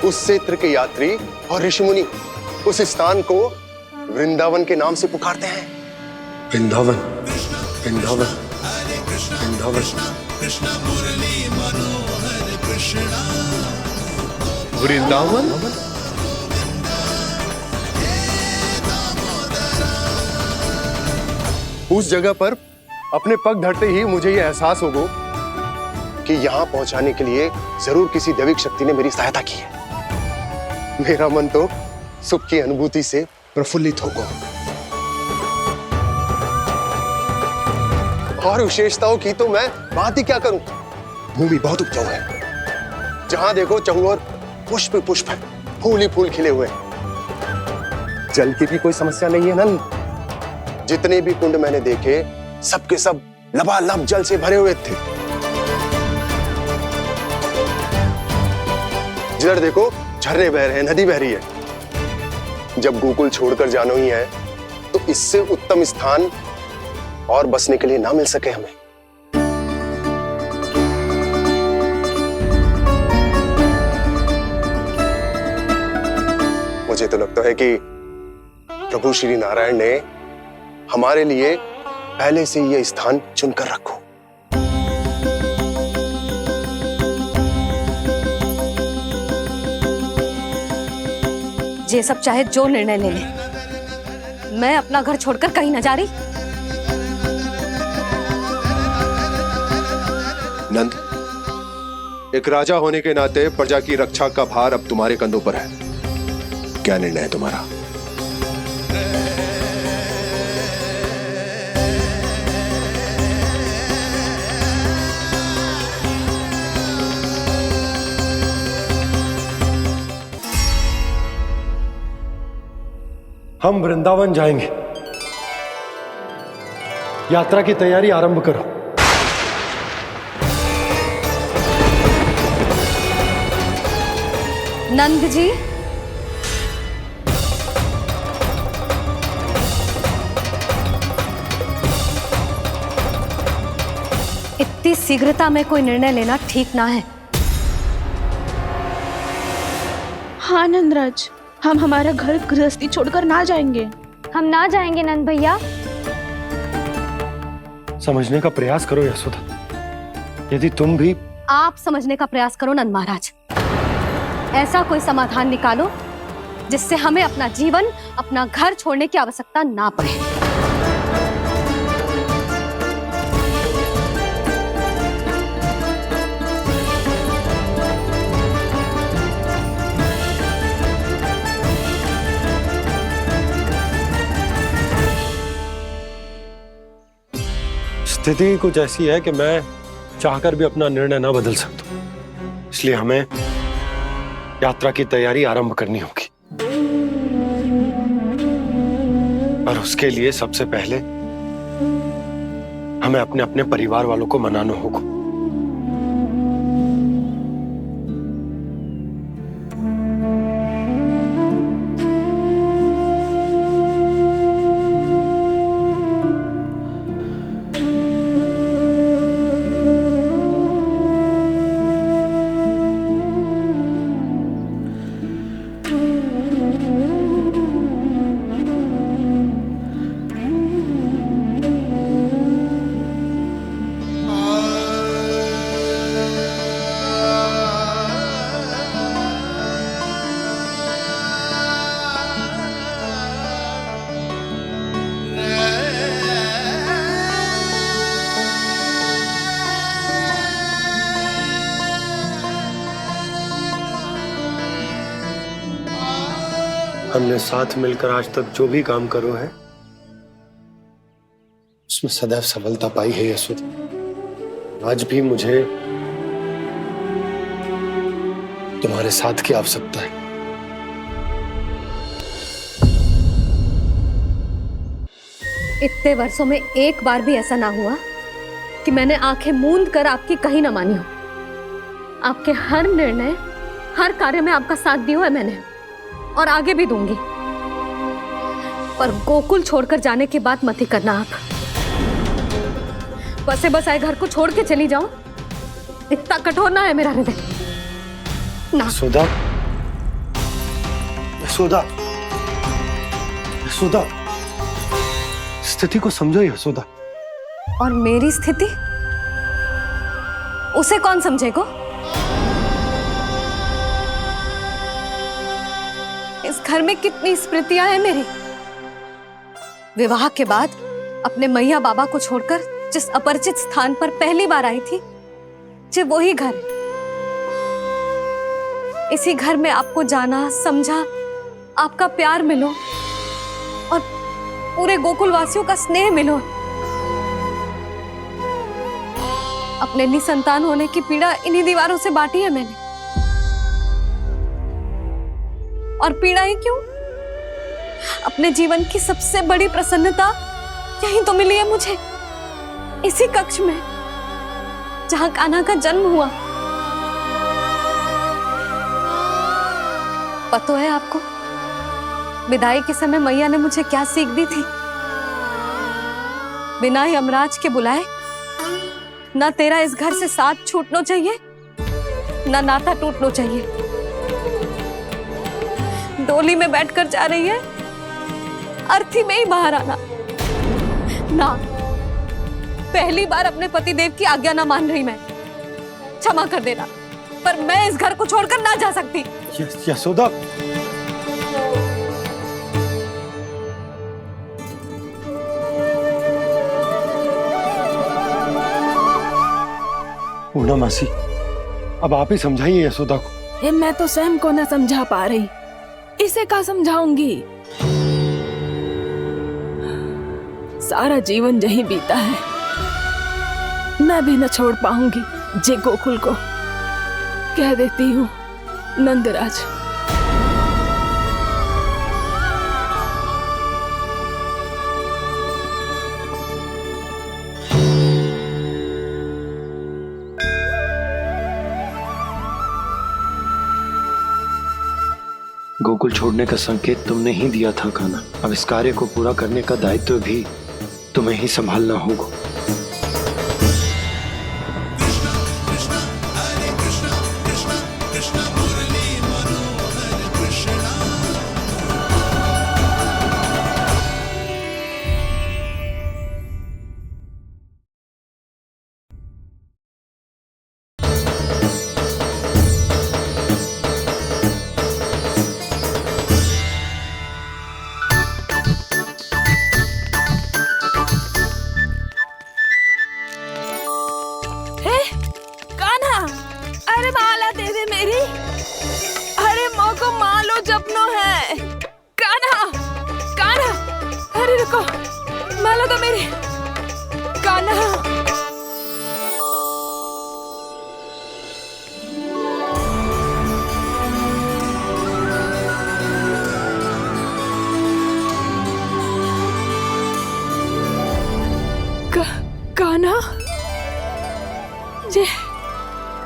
उस क्षेत्र के यात्री और ऋषि मुनि उस स्थान को वृंदावन के नाम से पुकारते हैं। वृंदावन, वृंदावन, वृंदावन। वृंदावन। उस जगह पर अपने पग धरते ही मुझे यह एहसास होगा कि यहां पहुंचाने के लिए जरूर किसी दैविक शक्ति ने मेरी सहायता की है। मेरा मन तो सुख की अनुभूति से प्रफुल्लित होगा। और विशेषताओं की तो मैं बात ही क्या करूं। भूमि बहुत उपजाऊ है, जहां देखो चहुओर पुष्प पुष्प है, फूल ही फूल खिले हुए हैं। जल की भी कोई समस्या नहीं है नंद। जितने भी कुंड मैंने देखे सबके सब लबालब जल से भरे हुए थे। जिधर देखो झरने बह रहे हैं, नदी बह रही है। जब गोकुल छोड़कर जाना ही है तो इससे उत्तम स्थान और बसने के लिए ना मिल सके हमें। मुझे तो लगता है कि प्रभु श्री नारायण ने हमारे लिए पहले से यह स्थान चुनकर रखो। ये सब चाहे जो निर्णय ले ले, मैं अपना घर छोड़कर कहीं न जा रही। नंद, एक राजा होने के नाते प्रजा की रक्षा का भार अब तुम्हारे कंधों पर है। क्या निर्णय है तुम्हारा? हम वृंदावन जाएंगे। यात्रा की तैयारी आरंभ करो। नंद जी, इतनी शीघ्रता में कोई निर्णय लेना ठीक ना है। हाँ नंदराज, हम हमारा घर गृहस्थी छोड़कर ना जाएंगे। हम ना जाएंगे नंद भैया। समझने का प्रयास करो यशोदा। यदि तुम भी आप समझने का प्रयास करो नंद महाराज। ऐसा कोई समाधान निकालो जिससे हमें अपना जीवन, अपना घर छोड़ने की आवश्यकता ना पड़े। स्थिति कुछ ऐसी है कि मैं चाहकर भी अपना निर्णय ना बदल सकता, इसलिए हमें यात्रा की तैयारी आरंभ करनी होगी। और उसके लिए सबसे पहले हमें अपने अपने परिवार वालों को मनाना होगा। हमने साथ मिलकर आज तक जो भी काम करो है उसमें सदैव सफलता पाई है यशोदा। आज भी मुझे तुम्हारे साथ की आवश्यकता है। इतने वर्षों में एक बार भी ऐसा ना हुआ कि मैंने आंखें मूंद कर आपकी कहीं ना मानी हो। आपके हर निर्णय, हर कार्य में आपका साथ दिया है मैंने, और आगे भी दूंगी। पर गोकुल छोड़कर जाने की बात मत ही करना आप। बसे बसाए घर को छोड़ के चली जाओ, इतना कठोर ना है मेरा हृदय ना। यशोदा, यशोदा, यशोदा, स्थिति को समझो यशोदा। और मेरी स्थिति उसे कौन समझेगा? इस घर में कितनी स्मृतियां हैं मेरी। विवाह के बाद अपने मैया बाबा को छोड़कर जिस अपरिचित स्थान पर पहली बार आई थी, जो वही घर है। इसी घर में आपको जाना, समझा, आपका प्यार मिलो और पूरे गोकुल वासियों का स्नेह मिलो। अपने निसंतान होने की पीड़ा इन्हीं दीवारों से बांटी है मैंने। और पीड़ा ही क्यों? अपने जीवन की सबसे बड़ी प्रसन्नता यही तो मिली है मुझे, इसी कक्ष में जहां कान्हा का जन्म हुआ। पता है आपको विदाई के समय मैया ने मुझे क्या सीख दी थी? बिना यमराज के बुलाए ना तेरा इस घर से साथ छूटना चाहिए, ना नाता टूटना चाहिए। डोली में बैठकर जा रही है, अर्थी में ही बाहर आना ना। पहली बार अपने पति देव की आज्ञा ना मान रही मैं, क्षमा कर देना, पर मैं इस घर को छोड़कर ना जा सकती। यशोदा, पूर्णा मासी, अब आप ही समझाइए यशोदा को। ये मैं तो स्वयं को न समझा पा रही, इसे क्या समझाऊंगी? सारा जीवन यही बीता है, मैं भी न छोड़ पाऊंगी। जे गोकुल को कह देती हूँ नंदराज। गोकुल छोड़ने का संकेत तुमने ही दिया था कान्हा। अब इस कार्य को पूरा करने का दायित्व भी तुम्हें ही संभालना होगा।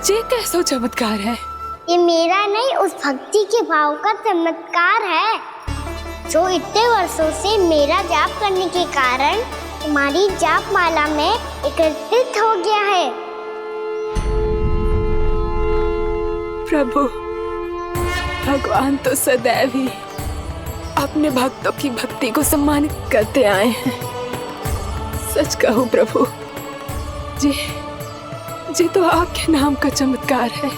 ये कैसा चमत्कार है? ये मेरा नहीं, उस भक्ति के भाव का चमत्कार है जो इतने वर्षों से मेरा जाप करने के कारण तुम्हारी जाप माला में एकत्रित हो गया है। प्रभु, भगवान तो सदैव ही अपने भक्तों की भक्ति को सम्मानित करते आए हैं। सच कहूं प्रभु, जी तो आपके नाम का चमत्कार है,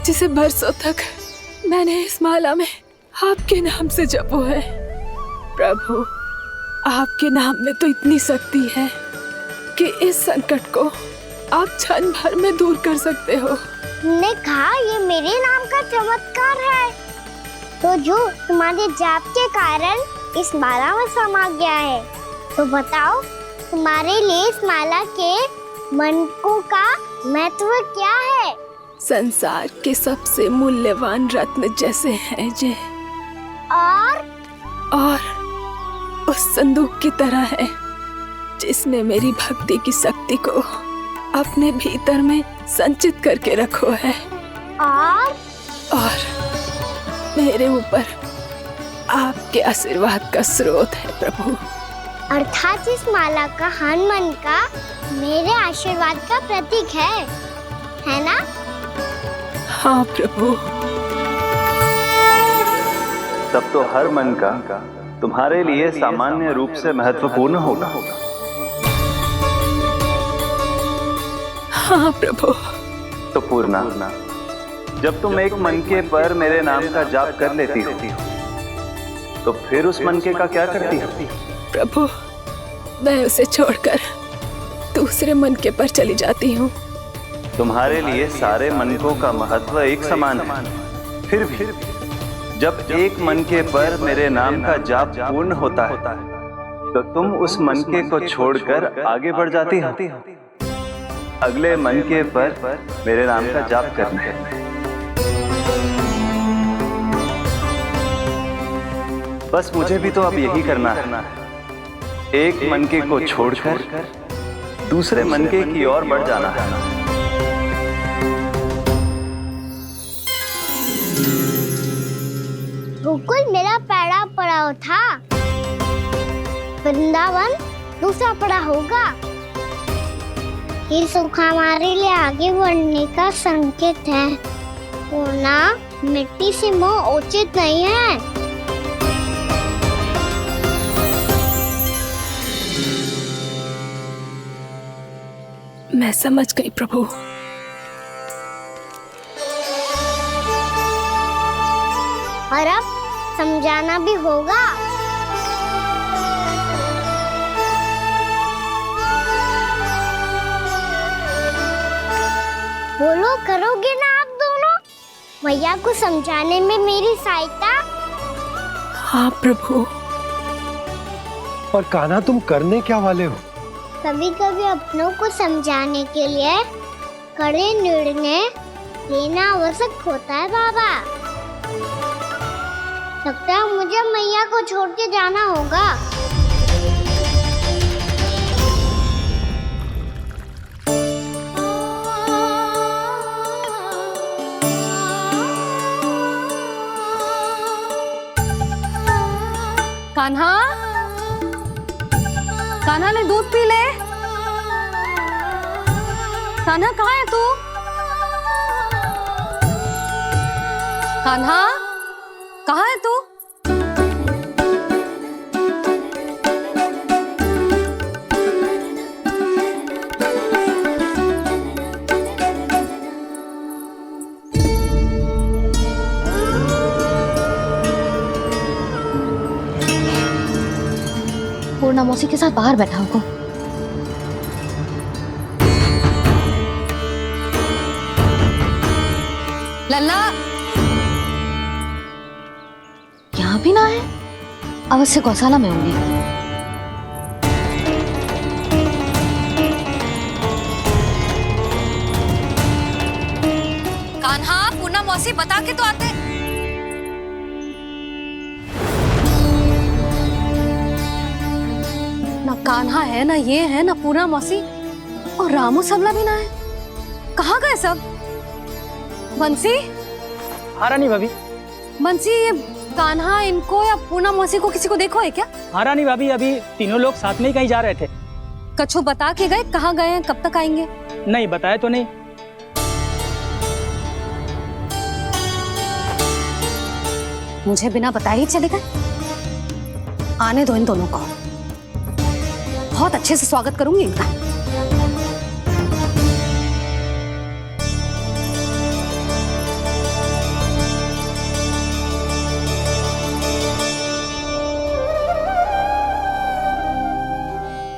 जिसे बरसों तक मैंने इस माला में आपके नाम से जपो है। प्रभु, आपके नाम में तो इतनी शक्ति है कि इस संकट को आप क्षण भर में दूर कर सकते हो। तुमने कहा ये मेरे नाम का चमत्कार है, तो जो तुम्हारे जाप के कारण इस माला में समा गया है, तो बताओ तुम्हारे लिए इस माला के मनकों का महत्व क्या है? संसार के सबसे मूल्यवान रत्न जैसे हैं जे, और उस संदूक की तरह है जिसने मेरी भक्ति की शक्ति को अपने भीतर में संचित करके रखो है, और मेरे ऊपर आपके आशीर्वाद का स्रोत है प्रभु। अर्थात इस माला का हनुमान का मेरे आशीर्वाद का प्रतीक है ना? हाँ प्रभु। तब तो हर मन का तुम्हारे लिए सामान्य रूप से महत्वपूर्ण होगा। हाँ प्रभु। तो पूर्णा, जब तुम एक मनके पर मेरे नाम का जाप कर लेती हो, तो फिर उस मनके का क्या करती हो? प्रभु, मैं उसे छोड़कर दूसरे मनके पर चली जाती हूँ। तुम्हारे लिए सारे मनकों का महत्व एक समान है, फिर भी जब एक मनके पर मेरे नाम का जाप पूर्ण होता है, तो तुम उस मनके को छोड़कर आगे बढ़ जाती हो अगले मनके पर मेरे नाम का जाप करने। बस मुझे भी तो अब यही करना है, एक मनके को छोड़कर दूसरे मनके की ओर बढ़ जाना है। गोकुल मेरा पहला पड़ाव था, वृंदावन दूसरा पड़ा होगा। ये सुख हमारे लिए आगे बढ़ने का संकेत है। होना मिट्टी से मोह उचित नहीं है। मैं समझ गई प्रभु। और अब समझाना भी होगा। बोलो, करोगे ना आप दोनों? मैया को समझाने में मेरी सहायता। हाँ प्रभु। और कान्हा, तुम करने क्या वाले हो? कभी कभी अपनों को समझाने के लिए कड़े निर्णय लेना आवश्यक होता है बाबा। लगता है मुझे मैया को छोड़ के जाना होगा। कान्हा, कान्हा ने दूध पी ले। कान्हा कहाँ है तू? कान्हा कहाँ है तू? पूर्णा मौसी के साथ बाहर बैठा होगा। लल्ला यहाँ भी ना है, अवश्य गौशाला में होंगे। कान्हा, पूर्णा मौसी बता के तो आते। ना कान्हा है, ना ये है, ना पूर्णा मौसी, और रामू सबला भी ना है। कहाँ गए सब? बंसी? हाँ रानी भाभी। बंसी, ये कान्हा इनको या पूर्णा मौसी को किसी को देखो है क्या? हाँ रानी भाभी, अभी तीनों लोग साथ में ही कहीं जा रहे थे। कछु बता के गए कहाँ गए हैं, कब तक आएंगे? नहीं बताया तो नहीं। मुझे बिना बताए ही चले गए। आने दो इन दोनों को, बहुत अच्छे से स्वागत करूंगी इनका।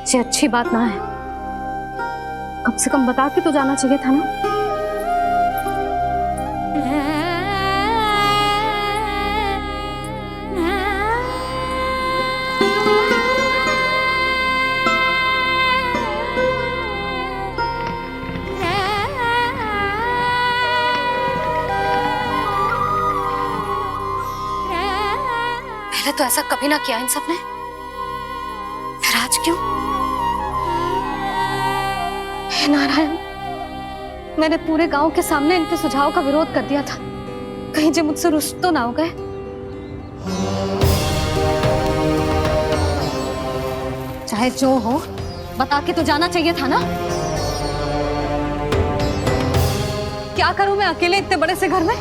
ये अच्छी बात ना है, कम से कम बता के तो जाना चाहिए था ना। पहले तो ऐसा कभी ना किया इन सब ने, फिर आज क्यों? हे नारायण, मैंने पूरे गांव के सामने इनके सुझाव का विरोध कर दिया था, कहीं जे मुझसे रुष्ट तो ना हो गए। चाहे जो हो, बता के तो जाना चाहिए था ना। क्या करूं मैं अकेले इतने बड़े से घर में?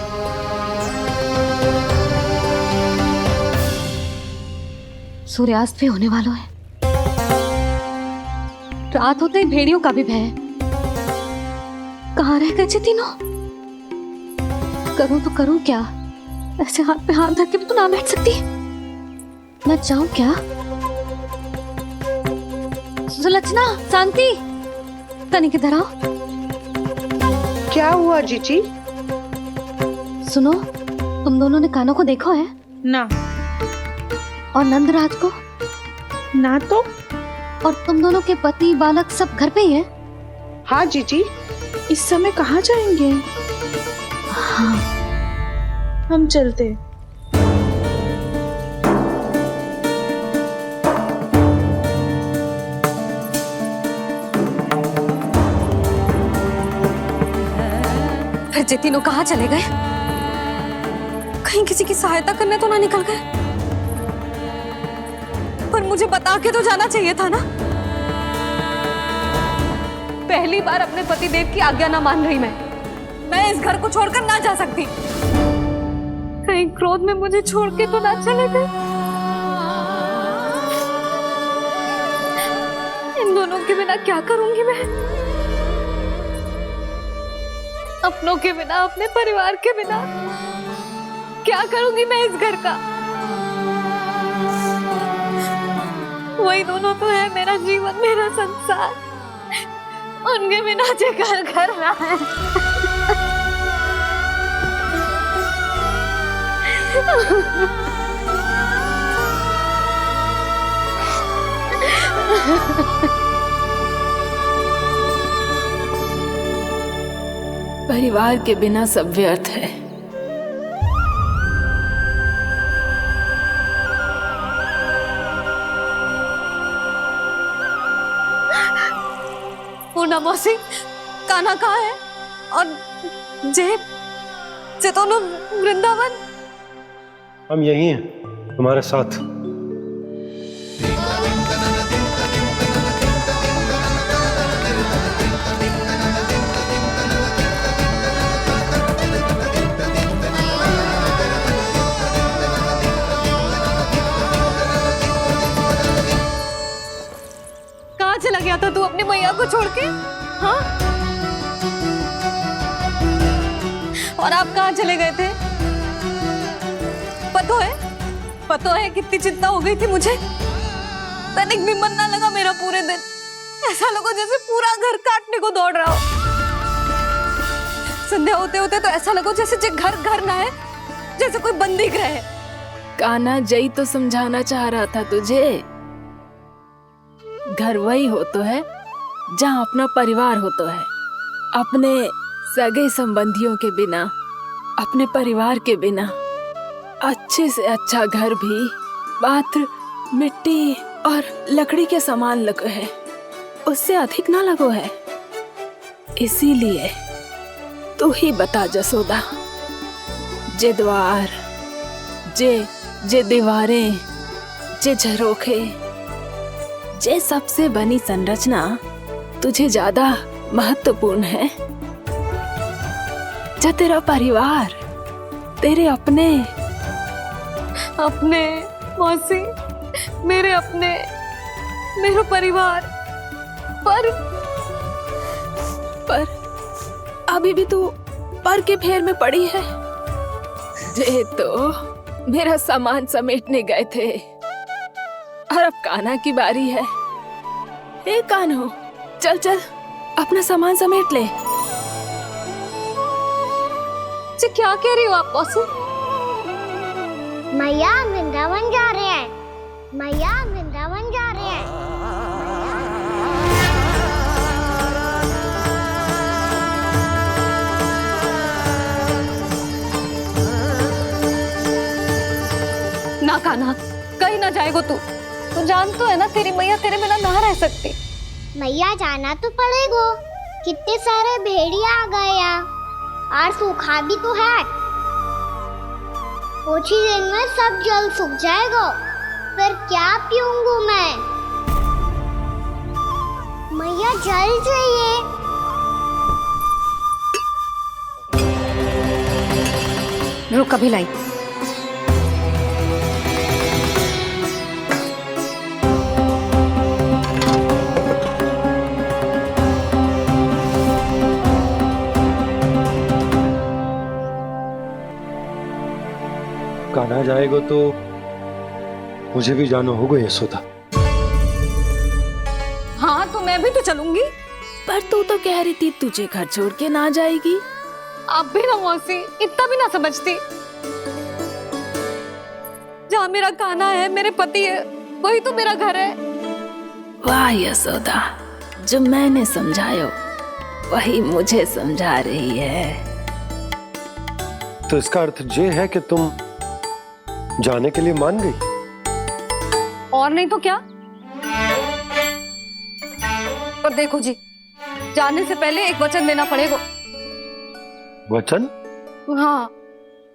सूर्यास्त भी होने वाला है, रात होते ही भेड़ियों का भी भय है। कहाँ रह गए थे तीनों? करूं तो करूं क्या? ऐसे हाथ पे हाथ धर के तो ना बैठ सकती। मैं जाऊं क्या? सुलक्षणा, शांति, तनिक इधर आओ। क्या हुआ जीजी? सुनो, तुम दोनों ने कान्हा को देखा है? ना। और नंदराज को? ना तो। और तुम दोनों के पति बालक सब घर पे ही हैं? हाँ जीजी। इस समय कहाँ जाएंगे? हाँ। हम चलते। फिर जे तीनों कहाँ चले गए? कहीं किसी की सहायता करने तो ना निकल गए? पर मुझे बता के तो जाना चाहिए था ना। पहली बार अपने पति देव की आज्ञा ना मान रही मैं इस घर को छोड़कर ना जा सकती। कहीं क्रोध में मुझे छोड़ के तो ना चले गए। इन दोनों के बिना क्या करूंगी मैं? अपनों के बिना, अपने परिवार के बिना क्या करूंगी मैं इस घर का? वही दोनों तो है मेरा जीवन, मेरा संसार। उनके बिना जो घर घर रहा है। परिवार के बिना सब व्यर्थ है। पूना मौसी, कान्हा कहाँ है? और जे दोनों वृंदावन? हम यही हैं तुम्हारे साथ। कहाँ चला गया था तू अपनी मैया को छोड़ के? हाँ? और आप कहाँ चले गए थे? पता है कितनी चिंता हो गई थी मुझे। तनिक भी मन ना लगा मेरा पूरे दिन। ऐसा लगा जैसे पूरा घर काटने को दौड़ रहा हो। संध्या होते होते तो ऐसा लगा जैसे घर घर ना है, जैसे कोई बंदी गृह है। कान्हा जई तो समझाना चाह रहा था तुझे। घर वही हो तो है जहाँ अपना परिवार हो तो है। अपने सगे संबंधियों के बिना, अपने परिवार के बिना अच्छे से अच्छा घर भी पात्र मिट्टी और लकड़ी के समान लगो है, उससे अधिक ना लगो है। इसीलिए तू ही बता जसोदा, जे द्वार, जे दीवारें, जे झरोखे, जे सबसे बनी संरचना तुझे ज्यादा महत्वपूर्ण है? जो तेरा परिवार, तेरे अपने मौसी, मेरा परिवार। पर अभी भी तू पर के फेर में पड़ी है। ये तो मेरा सामान समेटने गए थे और अब कान्हा की बारी है। ए कान्हो, चल चल अपना सामान समेट ले। क्या कह रही हो आप मौसी? मैया वृंदावन जा रहे हैं। मैया वृंदावन जा रहे हैं। ना कान्हा, कहीं ना जाएगो तू। तू जान तो है ना तेरी मैया तेरे बिना ना रह सकती। मैया जाना तो पड़ेगा। कितने सारे भेड़िया आ गए यहाँ और सूखा भी तो है। कुछ ही दिन में सब जल सूख जाएगा, फिर क्या पीऊंगी मैं? मैया जल चाहिए। रुक, अभी लाई। कान्हा जाएगा तो मुझे भी जाना होगा यशोदा। हाँ तो मैं भी तो चलूंगी। पर तू तो कह रही थी तुझे घर छोड़ के ना जाएगी। आप भी ना मौसी, इतना भी ना समझती। जहाँ मेरा कान्हा है, मेरे पति है, वही तो मेरा घर है। वाह यशोदा, जो मैंने समझायो वही मुझे समझा रही है। तो इसका अर्थ ये है कि तुम जाने के लिए मान गई? और नहीं तो क्या। पर देखो जी, जाने से पहले एक वचन देना पड़ेगा। वचन? हाँ,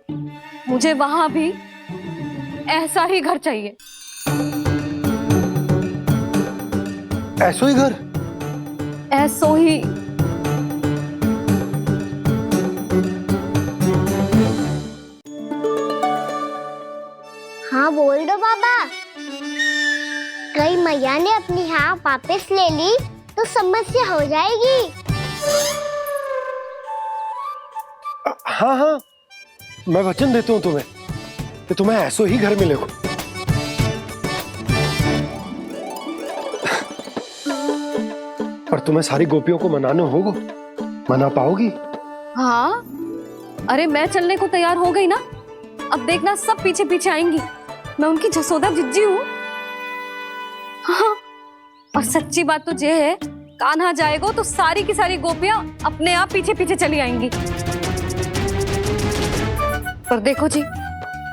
मुझे वहां भी ऐसा ही घर चाहिए। ऐसो ही घर? ऐसो ही। हाँ बोल दो बाबा। कहीं मैया ने अपनी हाँ वापस ले ली तो समस्या हो जाएगी। हाँ हाँ, मैं वचन देता हूँ तुम्हें कि तुम्हें ऐसो ही घर मिलेगा। पर तुम्हें सारी गोपियों को मनाना होगा। मना पाओगी? हाँ, अरे मैं चलने को तैयार हो गई ना। अब देखना सब पीछे पीछे आएंगी। मैं उनकी जसोदा जिज्जी हूँ। हाँ, और सच्ची बात तो ये है, कान्हा जाएगा तो सारी की सारी गोपियां अपने आप पीछे पीछे चली आएंगी। पर देखो जी,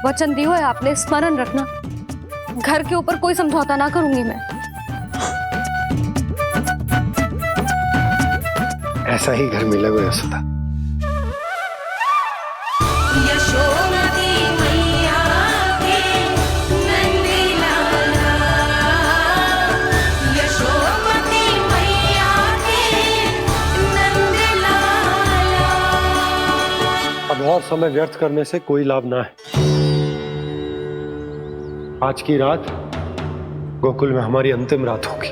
वचन दियो है आपने, स्मरण रखना। घर के ऊपर कोई समझौता ना करूंगी मैं। ऐसा ही घर मिलेगा यशोदा। अब और समय व्यर्थ करने से कोई लाभ ना है। आज की रात गोकुल में हमारी अंतिम रात होगी।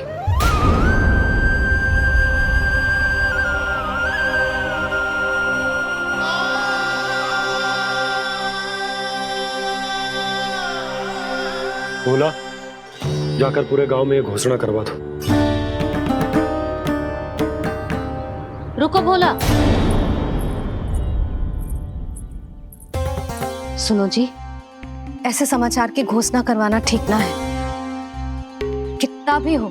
बोला, जाकर पूरे गांव में ये घोषणा करवा दो। रुको भोला। सुनो जी, ऐसे समाचार की घोषणा करवाना ठीक ना है। कितना भी हो,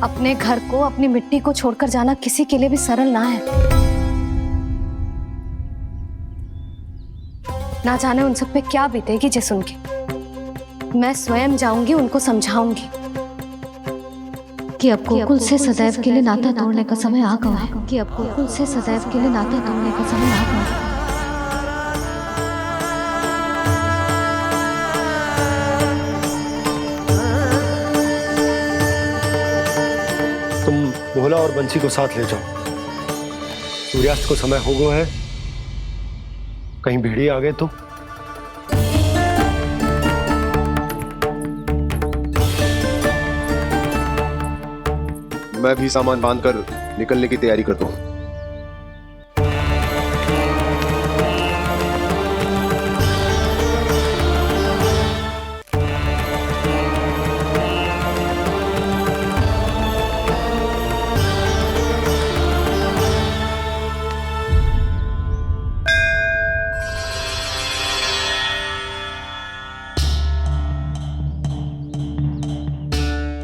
अपने घर को, अपनी मिट्टी को छोड़कर जाना किसी के लिए भी सरल ना है। ना जाने उन सब पे क्या बीतेगी जे सुन के। मैं स्वयं जाऊंगी, उनको समझाऊंगी कि अब गोकुल से सदैव के लिए नाता तोड़ने का समय आ गया है। कि अब गोकुल से सदैव के लिए नाता तोड़ने का समय आ गया है। तुम भोला और बंसी को साथ ले जाओ। सूर्यास्त को समय हो गया है, कहीं भेड़िए आ गए तो। मैं भी सामान बांधकर निकलने की तैयारी करता हूँ।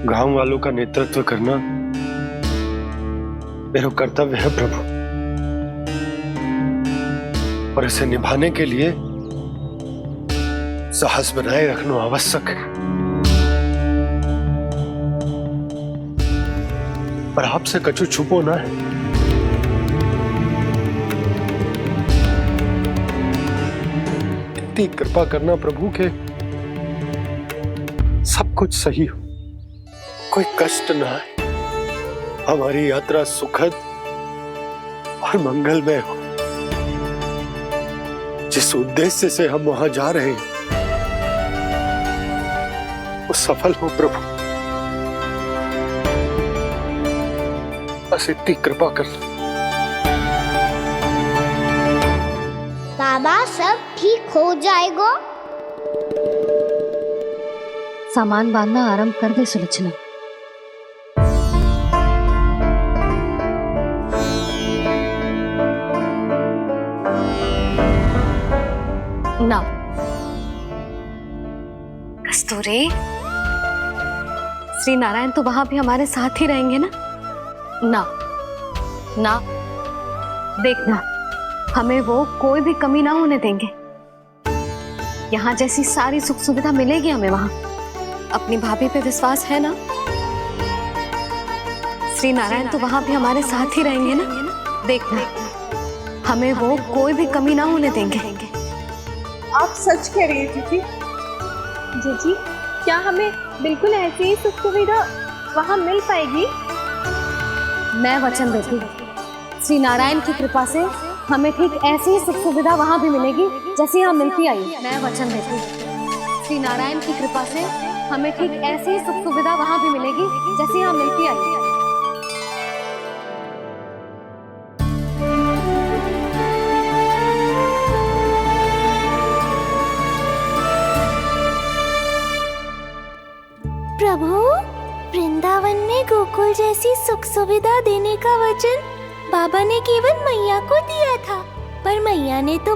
गांव वालों का नेतृत्व करना मेरा कर्तव्य है प्रभु, और इसे निभाने के लिए साहस बनाए रखना आवश्यक है। पर आपसे कछु छुपो ना है। इतनी कृपा करना प्रभु के सब कुछ सही हो, कोई कष्ट ना आए, हमारी यात्रा सुखद और मंगलमय हो। जिस उद्देश्य से हम वहां जा रहे हैं वो सफल हो प्रभु, बस इतनी कृपा कर। बाबा सब ठीक हो जाएगा। सामान बांधना आरंभ कर दे सुलोचना। ना कस्तूरी, श्री नारायण तो वहां भी हमारे साथ ही रहेंगे ना? ना ना, देखना हमें वो कोई भी कमी ना होने देंगे। यहाँ जैसी सारी सुख सुविधा मिलेगी हमें वहां। अपनी भाभी पे विश्वास है ना? श्री नारायण तो वहां भी हमारे साथ ही रहेंगे ना? देखना हमें वो कोई भी कमी ना होने देंगे। आप सच कह रही है जीजी। जीजी, क्या हमें बिल्कुल ऐसी ही सुख सुविधा वहाँ मिल पाएगी? मैं वचन देती हूँ, श्री नारायण की कृपा से हमें ठीक ऐसी ही सुख सुविधा वहाँ भी मिलेगी जैसी यहाँ मिलती आई। मैं वचन देती हूँ, श्री नारायण की कृपा से हमें ठीक ऐसी ही सुख सुविधा वहाँ भी मिलेगी जैसी यहाँ मिलती आई। प्रभु, वृंदावन में गोकुल जैसी सुख सुविधा देने का वचन बाबा ने केवल मैया को दिया था, पर मैया ने तो